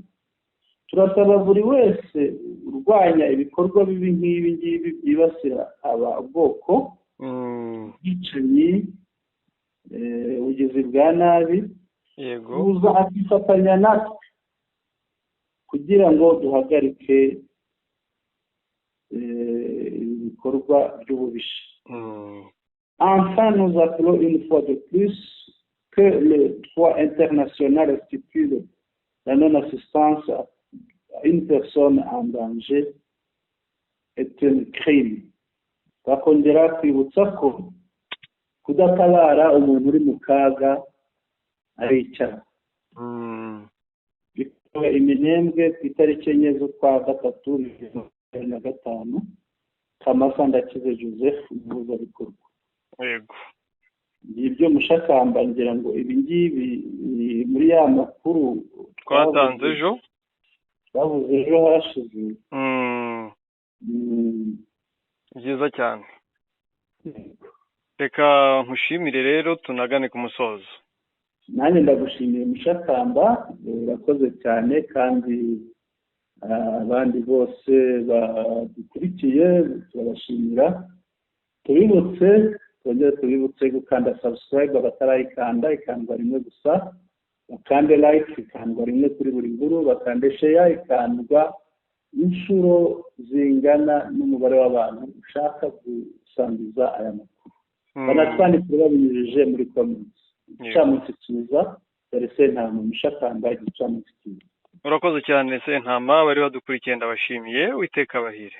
Turasaba buri wese urwanya ibikorwa bibi nk'ibi ngibi byibasira ababwoko, ubwicanyi, ubugizi bwa nabi, kuza akifatanya natwe kugira ngo duhagarike ibikorwa by'ububisha. Enfin, nous appelons une fois de plus que le droit international stipule la non-assistance à une personne en danger est un crime. Bakongera kwibutsa ko kudatabara umuntu uri mu kaga ari icyaha. Bikorewe Iminembwe ku itariki 4 z'ukwa gatatu 2025, Kamasa Ndakize Joseph umuhuzabikorwa. Yego. Ibyo Mushakamba ngira ngo ibi ngibi muri ya makuru twatanze ejo bavuze ejo hashize. Byiza cyane. Reka nkushimire rero tunagane ku musozo. Nanjye ndagushimiye Mushakamba, urakoze cyane kandi abandi bose badukurikiye turabashimira. Tubibutse gukanda subscribe abatarayikanda, ikandwa rimwe gusa, bakande like ikandwa rimwe kuri buri nkuru, bakande share ikandwa inshuro zingana n'umubare w'abantu ushaka gusangiza aya makuru. Banatwandikira babinyujije muri comments. Igicamunsi cyiza, dore Sentama Mushakamba, igicamunsi cyiza. Urakoze cyane Sentama, bari badukurikiye ndabashimiye, Uwiteka abahire.